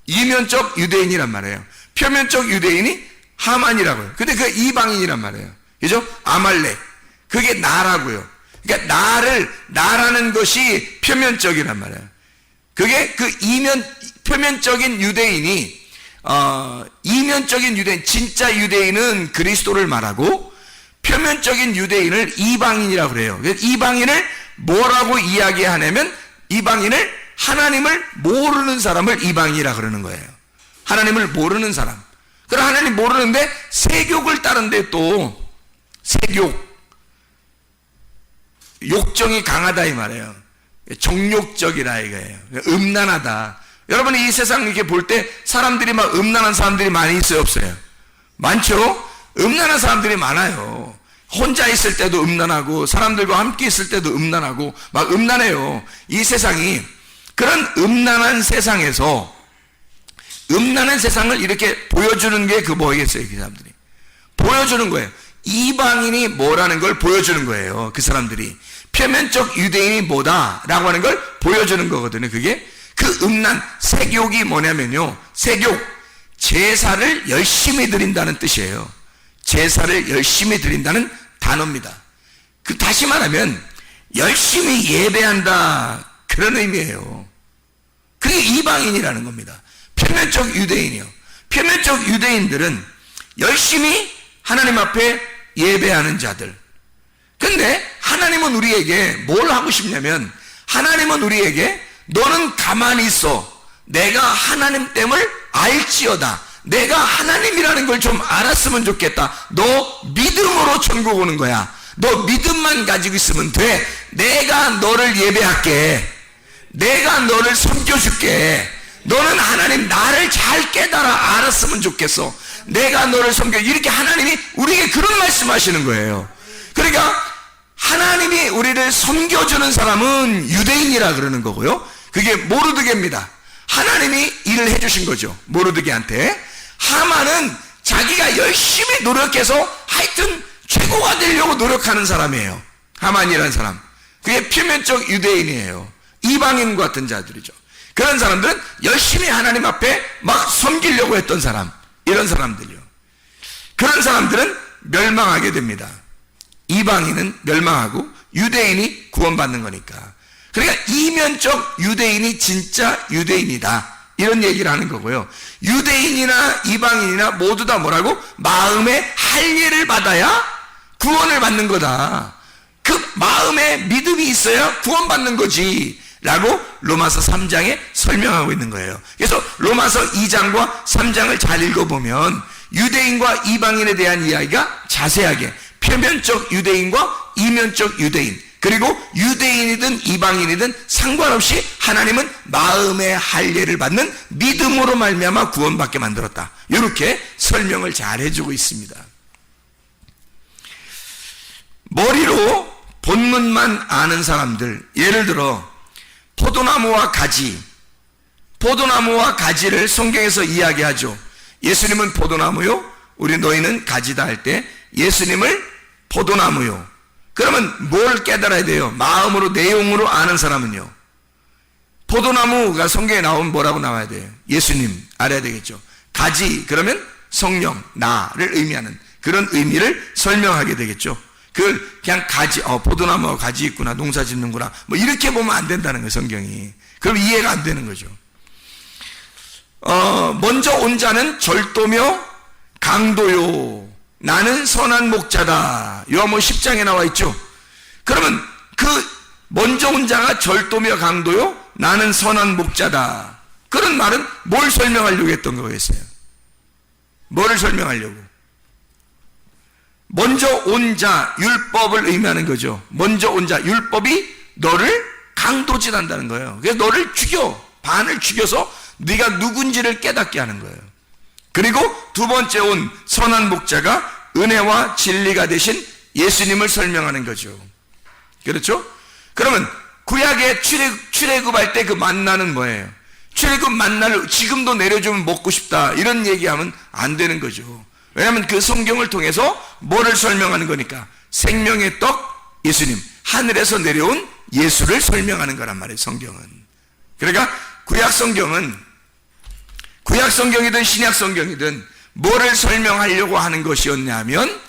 이면적 유대인이란 말이에요. 표면적 유대인이 하만이라고요. 근데 그 이방인이란 말이에요. 그죠? 아말렉. 그게 나라고요. 그러니까 나라는 것이 표면적이란 말이에요. 그게 그 표면적인 유대인이, 이면적인 유대인, 진짜 유대인은 그리스도를 말하고, 표면적인 유대인을 이방인이라고 그래요. 이방인을 뭐라고 이야기하냐면, 이방인을 하나님을 모르는 사람을 이방인이라 그러는 거예요. 하나님을 모르는 사람. 그럼 하나님 모르는데 세욕을 따른데 또 세욕, 욕정이 강하다 이 말이에요. 정욕적이라 이거예요. 음란하다. 여러분이 이 세상 이렇게 볼 때 사람들이 막 음란한 사람들이 많이 있어요, 없어요? 많죠? 음란한 사람들이 많아요. 혼자 있을 때도 음란하고 사람들과 함께 있을 때도 음란하고 막 음란해요. 이 세상이 그런 음란한 세상에서 음란한 세상을 이렇게 보여주는 게 그 뭐겠어요? 그 사람들이 보여주는 거예요. 이방인이 뭐라는 걸 보여주는 거예요. 그 사람들이 표면적 유대인이 뭐다라고 하는 걸 보여주는 거거든요. 그게 그 음란 세욕이 뭐냐면요, 세욕, 제사를 열심히 드린다는 뜻이에요. 제사를 열심히 드린다는 단어입니다. 그 다시 말하면 열심히 예배한다, 그런 의미예요. 그게 이방인이라는 겁니다. 표면적 유대인이요. 표면적 유대인들은 열심히 하나님 앞에 예배하는 자들. 근데 하나님은 우리에게 뭘 하고 싶냐면, 하나님은 우리에게 너는 가만히 있어. 내가 하나님 됨을 알지어다. 내가 하나님이라는 걸 좀 알았으면 좋겠다. 너 믿음으로 천국 오는 거야. 너 믿음만 가지고 있으면 돼. 내가 너를 예배할게. 내가 너를 섬겨줄게. 너는 하나님 나를 잘 깨달아 알았으면 좋겠어. 내가 너를 섬겨. 이렇게 하나님이 우리에게 그런 말씀하시는 거예요. 그러니까 하나님이 우리를 섬겨주는 사람은 유대인이라 그러는 거고요. 그게 모르드게입니다. 하나님이 일을 해주신 거죠. 모르드게한테. 하만은 자기가 열심히 노력해서 하여튼 최고가 되려고 노력하는 사람이에요. 하만이라는 사람. 그게 표면적 유대인이에요. 이방인 같은 자들이죠. 그런 사람들은 열심히 하나님 앞에 막 섬기려고 했던 사람. 이런 사람들이요. 그런 사람들은 멸망하게 됩니다. 이방인은 멸망하고 유대인이 구원받는 거니까. 그러니까 이면적 유대인이 진짜 유대인이다. 이런 얘기를 하는 거고요. 유대인이나 이방인이나 모두 다 뭐라고? 마음의 할례를 받아야 구원을 받는 거다. 그 마음에 믿음이 있어야 구원받는 거지 라고 로마서 3장에 설명하고 있는 거예요. 그래서 로마서 2장과 3장을 잘 읽어보면 유대인과 이방인에 대한 이야기가 자세하게 표면적 유대인과 이면적 유대인, 그리고 유대인이든 이방인이든 상관없이 하나님은 마음의 할례를 받는 믿음으로 말미암아 구원받게 만들었다. 이렇게 설명을 잘 해주고 있습니다. 머리로 본문만 아는 사람들, 예를 들어 포도나무와 가지를 성경에서 이야기하죠. 예수님은 포도나무요, 우리 너희는 가지다 할 때 예수님을 포도나무요. 그러면 뭘 깨달아야 돼요? 마음으로, 내용으로 아는 사람은요, 포도나무가 성경에 나오면 뭐라고 나와야 돼요? 예수님 알아야 되겠죠. 가지, 그러면 성령, 나를 의미하는 그런 의미를 설명하게 되겠죠. 그걸 그냥 가지, 포도나무가 가지 있구나, 농사 짓는구나, 뭐 이렇게 보면 안 된다는 거예요, 성경이. 그럼 이해가 안 되는 거죠. 먼저 온 자는 절도며 강도요, 나는 선한 목자다. 요한복음 10장에 나와 있죠. 그러면 그 먼저 온 자가 절도며 강도요, 나는 선한 목자다. 그런 말은 뭘 설명하려고 했던 거겠어요? 뭐를 설명하려고? 먼저 온 자, 율법을 의미하는 거죠. 먼저 온 자, 율법이 너를 강도질한다는 거예요. 그래서 너를 죽여, 반을 죽여서 네가 누군지를 깨닫게 하는 거예요. 그리고 두 번째 온 선한 목자가 은혜와 진리가 되신 예수님을 설명하는 거죠. 그렇죠? 그러면 구약의 출애굽할 때 그 만나는 뭐예요? 출애굽 만나를 지금도 내려주면 먹고 싶다, 이런 얘기하면 안 되는 거죠. 왜냐하면 그 성경을 통해서 뭐를 설명하는 거니까? 생명의 떡 예수님, 하늘에서 내려온 예수를 설명하는 거란 말이에요, 성경은. 그러니까 구약 성경이든 신약 성경이든 뭐를 설명하려고 하는 것이었냐면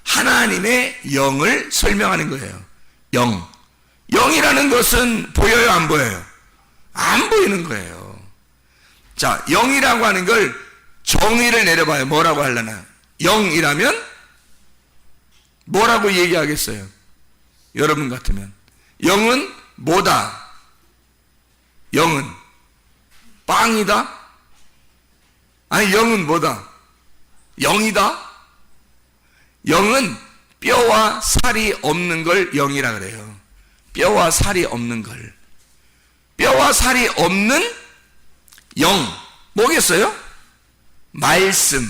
하나님의 영을 설명하는 거예요. 영이라는 것은 보여요, 안 보여요? 안 보이는 거예요. 자, 영이라고 하는 걸 정의를 내려봐요. 뭐라고 하려나? 영이라면 뭐라고 얘기하겠어요? 여러분 같으면 영은 뭐다? 영은 빵이다? 아니, 영은 뭐다? 영이다? 영은 뼈와 살이 없는 걸 영이라 그래요. 뼈와 살이 없는 걸. 뼈와 살이 없는 영, 뭐겠어요? 말씀.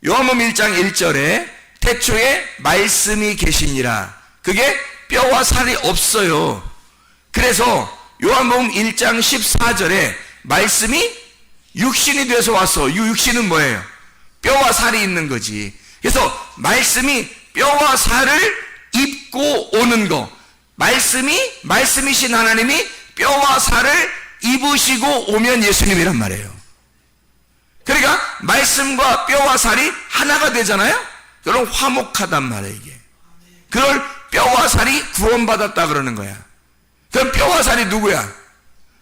요한복음 1장 1절에 태초에 말씀이 계시니라. 그게 뼈와 살이 없어요. 그래서 요한복음 1장 14절에 말씀이 육신이 돼서 왔어. 이 육신은 뭐예요? 뼈와 살이 있는 거지. 그래서 말씀이 뼈와 살을 입고 오는 거, 말씀이신 하나님이 뼈와 살을 입으시고 오면 예수님이란 말이에요. 그러니까 말씀과 뼈와 살이 하나가 되잖아요. 그럼 화목하단 말이에요, 이게. 그걸 뼈와 살이 구원받았다 그러는 거야. 그럼 뼈와 살이 누구야?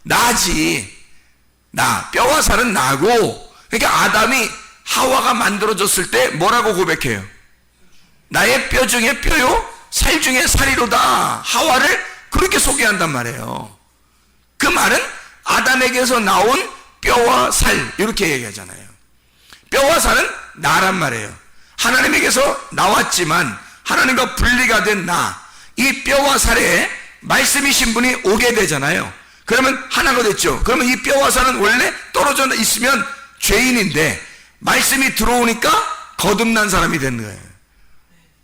나지. 나. 뼈와 살은 나고. 그러니까 아담이 하와가 만들어졌을 때 뭐라고 고백해요? 나의 뼈 중에 뼈요, 살 중에 살이로다. 하와를 그렇게 소개한단 말이에요. 그 말은 아담에게서 나온 뼈와 살, 이렇게 얘기하잖아요. 뼈와 살은 나란 말이에요. 하나님에게서 나왔지만 하나님과 분리가 된 나, 이 뼈와 살에 말씀이신 분이 오게 되잖아요. 그러면 하나가 됐죠. 그러면 이 뼈와 살은 원래 떨어져 있으면 죄인인데 말씀이 들어오니까 거듭난 사람이 되는 거예요.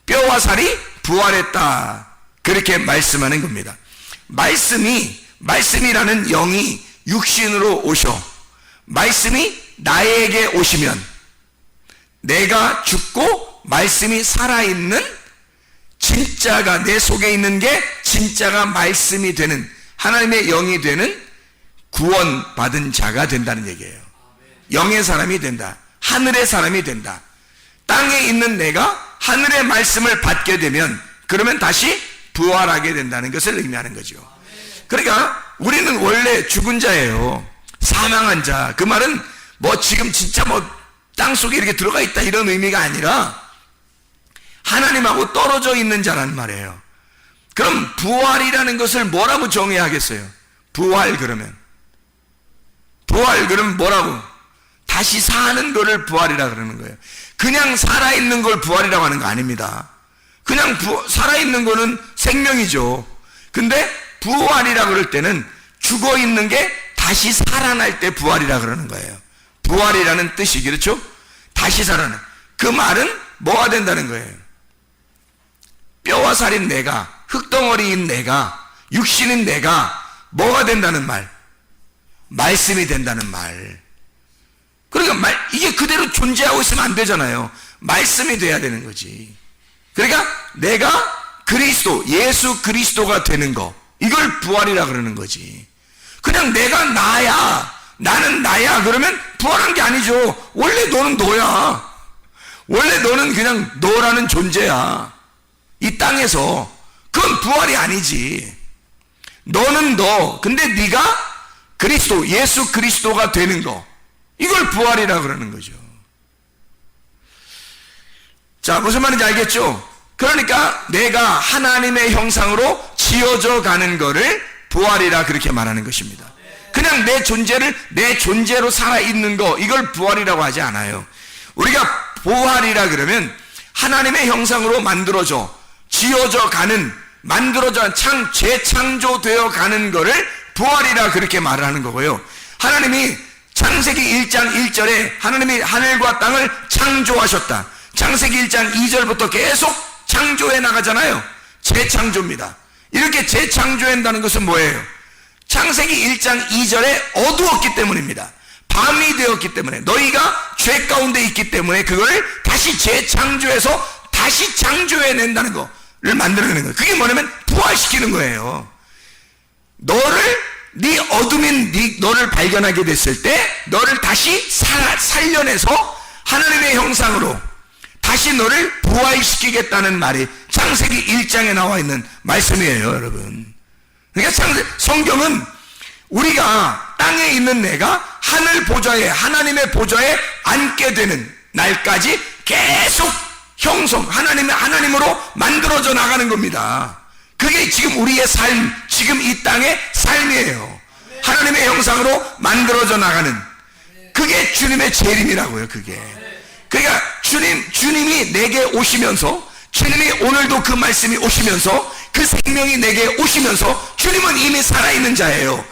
뼈와 살이 부활했다, 그렇게 말씀하는 겁니다. 말씀이라는 영이 육신으로 오셔 말씀이 나에게 오시면 내가 죽고 말씀이 살아있는, 진짜가 내 속에 있는 게 진짜가 말씀이 되는, 하나님의 영이 되는 구원받은 자가 된다는 얘기예요. 영의 사람이 된다. 하늘의 사람이 된다. 땅에 있는 내가 하늘의 말씀을 받게 되면 그러면 다시 부활하게 된다는 것을 의미하는 거죠. 그러니까 우리는 원래 죽은 자예요. 사망한 자. 그 말은 뭐 지금 진짜 뭐 땅속에 이렇게 들어가 있다 이런 의미가 아니라 하나님하고 떨어져 있는 자라는 말이에요. 그럼 부활이라는 것을 뭐라고 정해야 하겠어요? 부활 그러면 뭐라고? 다시 사는 거를 부활이라 그러는 거예요. 그냥 살아있는 걸 부활이라고 하는 거 아닙니다. 그냥 살아있는 거는 생명이죠. 근데 부활이라 그럴 때는 죽어있는 게 다시 살아날 때 부활이라 그러는 거예요. 부활이라는 뜻이 그렇죠? 다시 살아나. 그 말은 뭐가 된다는 거예요? 뼈와 살인 내가, 흙덩어리인 내가, 육신인 내가 뭐가 된다는 말? 말씀이 된다는 말. 그러니까 이게 그대로 존재하고 있으면 안 되잖아요. 말씀이 돼야 되는 거지. 그러니까 내가 그리스도, 예수 그리스도가 되는 거, 이걸 부활이라 그러는 거지. 그냥 내가 나야, 나는 나야 그러면 부활한 게 아니죠. 원래 너는 너야. 원래 너는 그냥 너라는 존재야. 이 땅에서. 그건 부활이 아니지. 너는 너. 근데 네가 그리스도, 예수 그리스도가 되는 거, 이걸 부활이라 그러는 거죠. 자, 무슨 말인지 알겠죠? 그러니까 내가 하나님의 형상으로 지어져 가는 거를 부활이라 그렇게 말하는 것입니다. 그냥 내 존재를 내 존재로 살아있는 거, 이걸 부활이라고 하지 않아요. 우리가 부활이라 그러면 하나님의 형상으로 만들어져, 지어져 가는, 만들어져 재창조되어 가는 거를 부활이라 그렇게 말하는 거고요. 하나님이 창세기 1장 1절에 하나님이 하늘과 땅을 창조하셨다. 창세기 1장 2절부터 계속 창조해 나가잖아요. 재창조입니다. 이렇게 재창조한다는 것은 뭐예요? 창세기 1장 2절에 어두웠기 때문입니다. 밤이 되었기 때문에, 너희가 죄 가운데 있기 때문에 그걸 다시 재창조해서 다시 창조해낸다는 거를 만들어내는 거예요. 그게 뭐냐면 부활시키는 거예요. 네 어둠인 너를 발견하게 됐을 때 너를 다시 살려내서 하나님의 형상으로 다시 너를 부활시키겠다는 말이 창세기 1장에 나와 있는 말씀이에요, 여러분. 그러니까 성경은 우리가 땅에 있는 내가 하늘 보좌에, 하나님의 보좌에 앉게 되는 날까지 계속 하나님으로 만들어져 나가는 겁니다. 그게 지금 우리의 삶, 지금 이 땅의 삶이에요. 하나님의 형상으로 만들어져 나가는, 그게 주님의 재림이라고요. 그게. 그러니까 주님이 내게 오시면서, 주님이 오늘도 그 말씀이 오시면서, 그 생명이 내게 오시면서, 주님은 이미 살아있는 자예요.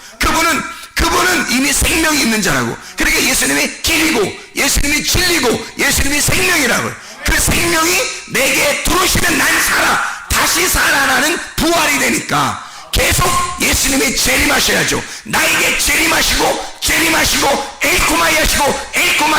그분은 이미 생명이 있는 자라고. 그러니까 예수님이 길이고, 예수님이 진리고, 예수님이 생명이라고요. 그 생명이 내게 들어오시면 난 다시 살아나는 부활이 되니까 계속 예수님이 재림하셔야죠. 나에게 재림하시고 엘코마이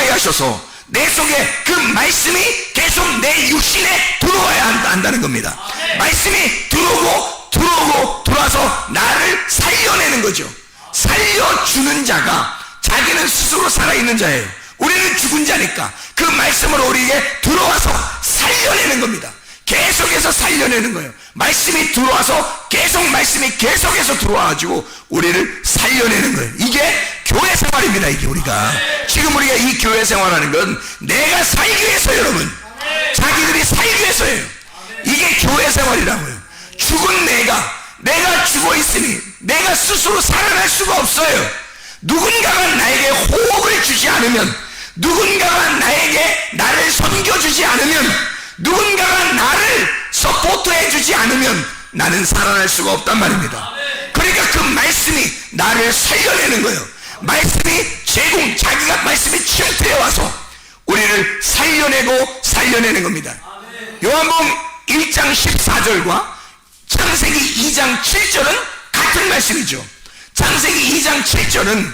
하셔서 내 속에 그 말씀이 계속 내 육신에 들어와야 한다는 겁니다. 말씀이 들어와서 나를 살려내는 거죠. 살려주는 자가 자기는 스스로 살아있는 자예요. 우리는 죽은 자니까 그 말씀으로 우리에게 들어와서 살려내는 겁니다. 계속해서 살려내는 거예요. 말씀이 들어와서 말씀이 계속해서 들어와가지고 우리를 살려내는 거예요. 이게 교회 생활입니다. 이게 지금 우리가 이 교회 생활하는 건 내가 살기 위해서, 여러분. 자기들이 살기 위해서예요. 이게 교회 생활이라고요. 죽은 내가 죽어 있으니 내가 스스로 살아날 수가 없어요. 누군가가 나에게 호흡을 주지 않으면, 누군가가 나에게 나를 섬겨주지 않으면, 누군가가 나를 서포트해주지 않으면 나는 살아날 수가 없단 말입니다. 그러니까 그 말씀이 나를 살려내는 거예요. 말씀이 자기가 말씀이 침투해 와서 우리를 살려내는 겁니다. 요한복음 1장 14절과 창세기 2장 7절은 같은 말씀이죠. 창세기 2장 7절은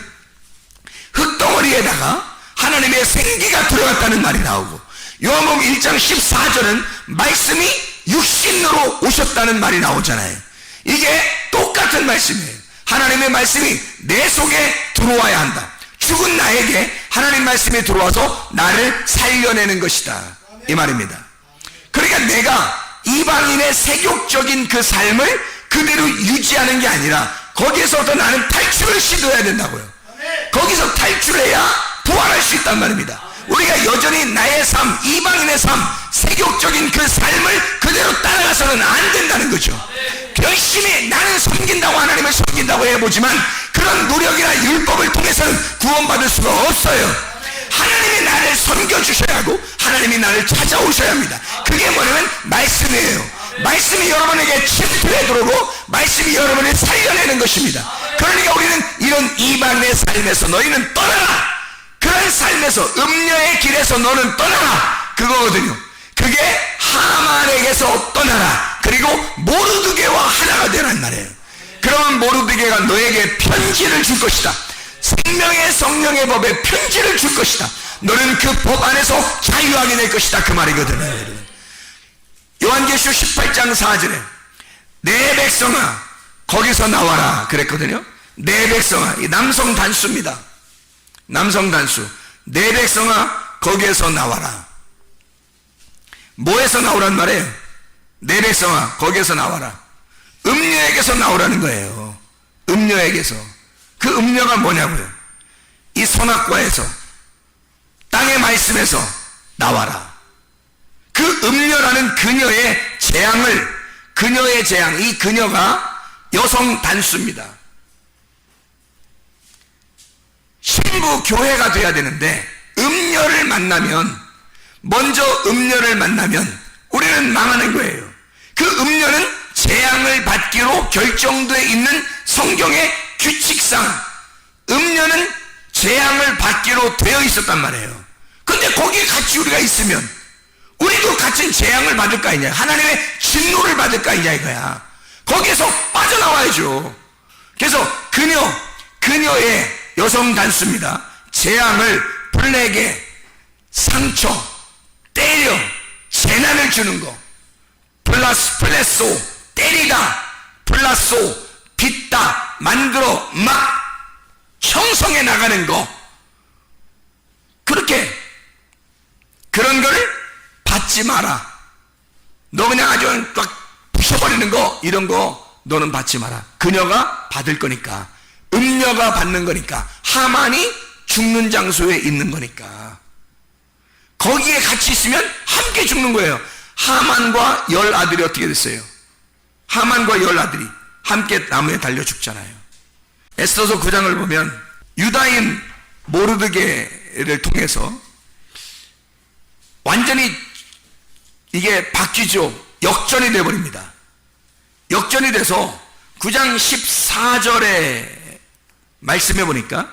흙덩어리에다가 하나님의 생기가 들어갔다는 말이 나오고, 요한복음 1장 14절은 말씀이 육신으로 오셨다는 말이 나오잖아요. 이게 똑같은 말씀이에요. 하나님의 말씀이 내 속에 들어와야 한다. 죽은 나에게 하나님 말씀이 들어와서 나를 살려내는 것이다, 이 말입니다. 그러니까 내가 이방인의 세욕적인 그 삶을 그대로 유지하는 게 아니라 거기에서부터 나는 탈출을 시도해야 된다고요. 거기서 탈출해야 부활할 수 있단 말입니다. 우리가 여전히 나의 삶, 이방인의 삶, 세욕적인 그 삶을 그대로 따라가서는 안 된다는 거죠. 열심히 나는 섬긴다고 하나님을 섬긴다고 해보지만 그런 노력이나 율법을 통해서는 구원받을 수가 없어요. 하나님이 나를 섬겨주셔야 하고 하나님이 나를 찾아오셔야 합니다. 그게 뭐냐면 말씀이에요. 말씀이 여러분에게 침투해 들어오고 말씀이 여러분을 살려내는 것입니다. 그러니까 우리는 이런 이방의 삶에서 너희는 떠나라, 그런 삶에서 음녀의 길에서 너는 떠나라, 그거거든요. 그게 하만에게서 떠나라, 그리고 모르드게와 하나가 되란 말이에요. 그러면 모르드게가 너에게 편지를 줄 것이다. 생명의 성령의 법에 편지를 줄 것이다. 너는 그 법 안에서 자유하게 될 것이다, 그 말이거든요. 요한계시록 18장 4절에 내 백성아 거기서 나와라 그랬거든요. 내 백성아, 이 남성 단수입니다. 남성 단수. 내 백성아 거기에서 나와라. 뭐에서 나오란 말이에요? 내 백성아 거기에서 나와라. 음녀에게서 나오라는 거예요. 음녀에게서. 그 음녀가 뭐냐고요? 이 선악과에서, 땅의 말씀에서 나와라. 그 음녀라는 그녀의 재앙, 이 그녀가 여성 단수입니다. 신부 교회가 돼야 되는데 먼저 음녀를 만나면 우리는 망하는 거예요. 그 음녀는 재앙을 받기로 결정되어 있는 성경의 규칙상 음녀는 재앙을 받기로 되어 있었단 말이에요. 근데 거기에 같이 우리가 있으면 우리도 같은 재앙을 받을 거 아니냐, 하나님의 진노를 받을 거 아니냐 이거야. 거기에서 빠져나와야죠. 그래서 그녀의 여성 단수입니다. 재앙을, 플레게, 상처, 때려, 재난을 주는 거, 플레소, 때리다, 플라소, 빚다, 만들어 막 형성해 나가는 거, 그런 거를 받지 마라. 너 그냥 아주 막 부셔버리는 거, 이런 거 너는 받지 마라. 그녀가 받을 거니까, 음녀가 받는 거니까, 하만이 죽는 장소에 있는 거니까 거기에 같이 있으면 함께 죽는 거예요. 하만과 10아들이 어떻게 됐어요? 하만과 10아들이 함께 나무에 달려 죽잖아요. 에스더서 9장을 보면 유다인 모르드게를 통해서 완전히 이게 바뀌죠. 역전이 되어버립니다. 역전이 돼서 9장 14절에 말씀해 보니까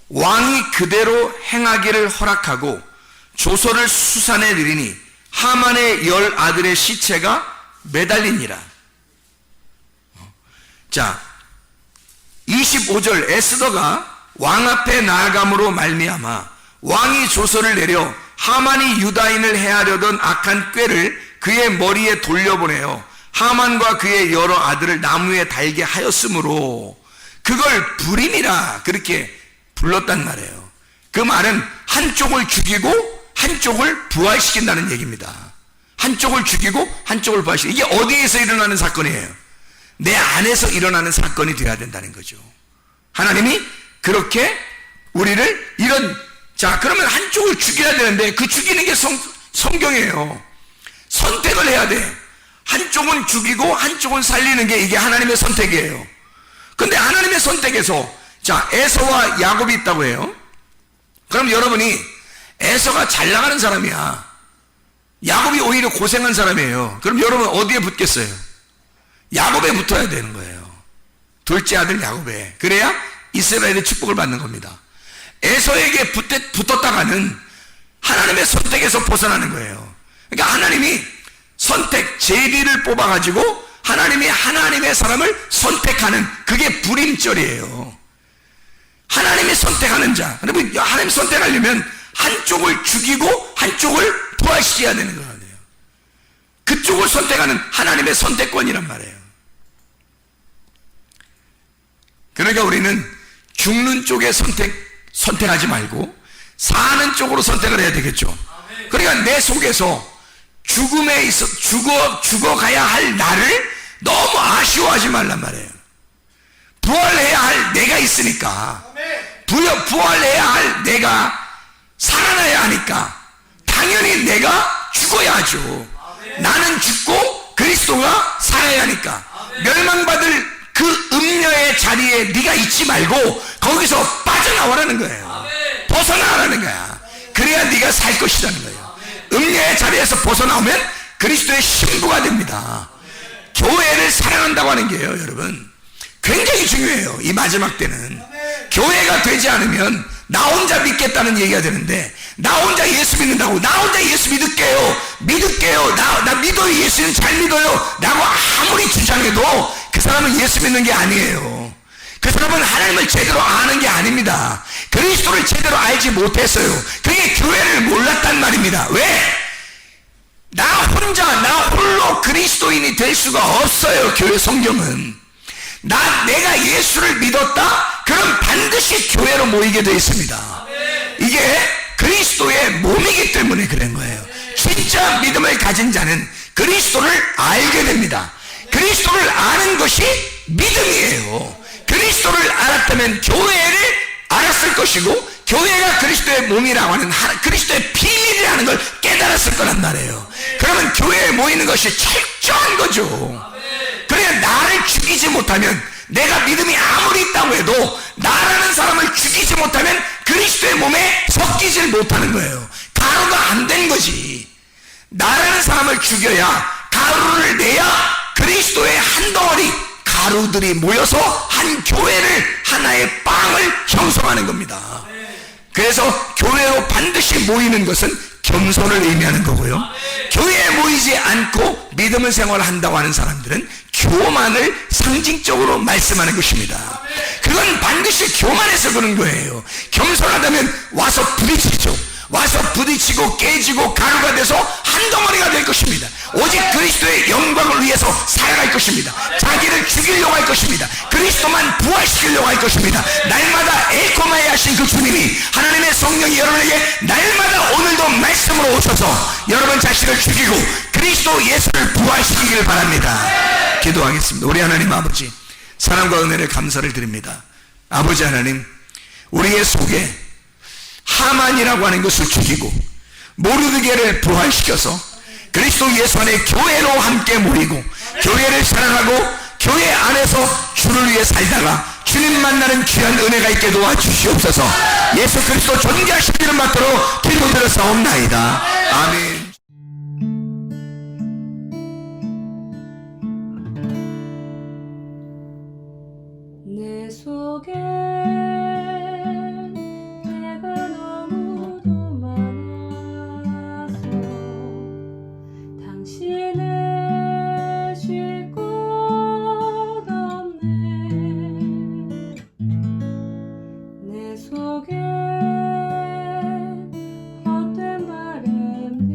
왕이 그대로 행하기를 허락하고 조서를 수산에 들이니 하만의 10아들의 시체가 매달리니라. 자, 25절 에스더가 왕 앞에 나아감으로 말미암아 왕이 조서를 내려 하만이 유다인을 해하려던 악한 꾀를 그의 머리에 돌려보내어 하만과 그의 여러 아들을 나무에 달게 하였으므로 그걸 불임이라 그렇게 불렀단 말이에요. 그 말은 한쪽을 죽이고 한쪽을 부활시킨다는 얘기입니다. 한쪽을 죽이고 한쪽을 부활시키고, 이게 어디에서 일어나는 사건이에요? 내 안에서 일어나는 사건이 되어야 된다는 거죠. 하나님이 그렇게 우리를 자, 그러면 한쪽을 죽여야 되는데 그 죽이는 게 성경이에요. 선택을 해야 돼. 한쪽은 죽이고 한쪽은 살리는 게 이게 하나님의 선택이에요. 근데 하나님의 선택에서 자, 에서와 야곱이 있다고 해요. 그럼 여러분이 에서가 잘 나가는 사람이야. 야곱이 오히려 고생한 사람이에요. 그럼 여러분 어디에 붙겠어요? 야곱에 붙어야 되는 거예요. 둘째 아들 야곱에. 그래야 이스라엘의 축복을 받는 겁니다. 에서에게 붙었다가는 하나님의 선택에서 벗어나는 거예요. 그러니까 하나님이 선택, 제비를 뽑아가지고 하나님이 하나님의 사람을 선택하는, 그게 불임절이에요. 하나님이 선택하는 자. 여러분, 하나님 선택하려면 한쪽을 죽이고 한쪽을 부활시켜야 되는 거 아니에요. 그쪽을 선택하는 하나님의 선택권이란 말이에요. 그러니까 우리는 죽는 쪽에 선택하지 말고 사는 쪽으로 선택을 해야 되겠죠. 그러니까 내 속에서 죽음에 있어 죽어가야 할 나를 너무 아쉬워하지 말란 말이에요. 부활해야 할 내가 있으니까, 부활해야 할 내가 살아나야 하니까 당연히 내가 죽어야 하죠. 나는 죽고 그리스도가 살아야 하니까 멸망받을 그 음녀의 자리에 네가 있지 말고 거기서 빠져나오라는 거예요. 벗어나라는 거야. 그래야 네가 살 것이라는 거예요. 음녀의 자리에서 벗어나오면 그리스도의 신부가 됩니다. 교회를 사랑한다고 하는 게요, 여러분, 굉장히 중요해요. 이 마지막 때는 교회가 되지 않으면 나 혼자 믿겠다는 얘기가 되는데, 나 혼자 예수 믿는다고, 나 혼자 예수 믿을게요, 나 믿어요, 예수는 잘 믿어요 라고 아무리 주장해도 그 사람은 예수 믿는 게 아니에요. 그 사람은 하나님을 제대로 아는 게 아닙니다. 그리스도를 제대로 알지 못했어요. 그게 교회를 몰랐단 말입니다. 왜? 나 홀로 그리스도인이 될 수가 없어요. 교회 성경은 내가 예수를 믿었다? 그럼 반드시 교회로 모이게 되어 있습니다. 이게 그리스도의 몸이기 때문에 그런 거예요. 진짜 믿음을 가진 자는 그리스도를 알게 됩니다. 그리스도를 아는 것이 믿음이에요. 그리스도를 알았다면 교회를 알았을 것이고, 교회가 그리스도의 몸이라고 하는 그리스도의 비밀이라는 걸 깨달았을 거란 말이에요. 그러면 교회에 모이는 것이 철저한 거죠. 그래야 나를 죽이지 못하면, 내가 믿음이 아무리 있다고 해도 나라는 사람을 죽이지 못하면 그리스도의 몸에 섞이질 못하는 거예요. 가루가 안 된 거지. 나라는 사람을 죽여야, 가루를 내야 그리스도의 한 덩어리 가루들이 모여서 한 교회를, 하나의 빵을 형성하는 겁니다. 그래서 교회로 반드시 모이는 것은 겸손을 의미하는 거고요. 교회에 모이지 않고 믿음을 생활한다고 하는 사람들은 교만을 상징적으로 말씀하는 것입니다. 그건 반드시 교만해서 그런 거예요. 겸손하다면 와서 부딪히죠. 와서 부딪히고 깨지고 가루가 돼서 한 덩어리가 될 것입니다. 오직 그리스도의 영광을 위해서 살아갈 것입니다. 자기를 죽이려고 할 것입니다. 그리스도만 부활시키려고 할 것입니다. 날마다 엘코마에 하신 그 주님이, 하나님의 성령이 여러분에게 날마다 오늘도 말씀으로 오셔서 여러분 자신을 죽이고 그리스도 예수를 부활시키기를 바랍니다. 기도하겠습니다. 우리 하나님 아버지, 사랑과 은혜를 감사를 드립니다. 아버지 하나님, 우리의 속에 하만이라고 하는 것을 죽이고 모르드게를 부활시켜서 그리스도 예수 안에 교회로 함께 모이고 교회를 사랑하고 교회 안에서 주를 위해 살다가 주님 만나는 귀한 은혜가 있게 도와주시옵소서. 예수 그리스도 존귀하신 이름 받도록 기도드렸사옵나이다. 아멘. 내 속에 내가 너무도 많아서 당신을 쉴 곳 없네. 내 속에 헛된 바램들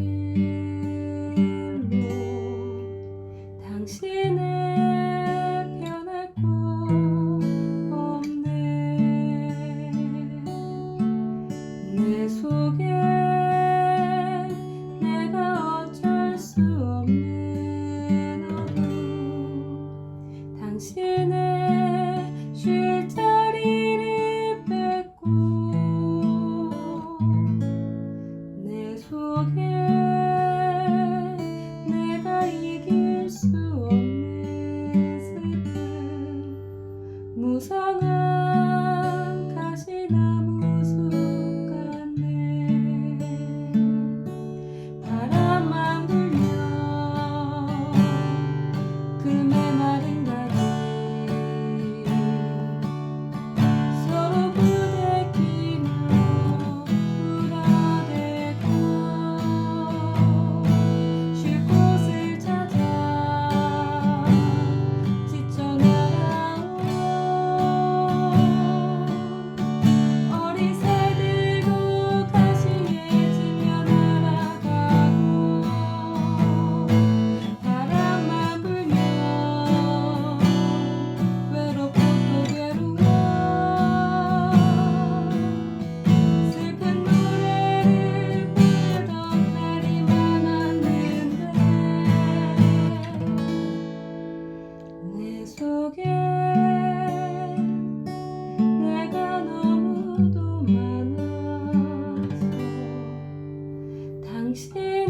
당신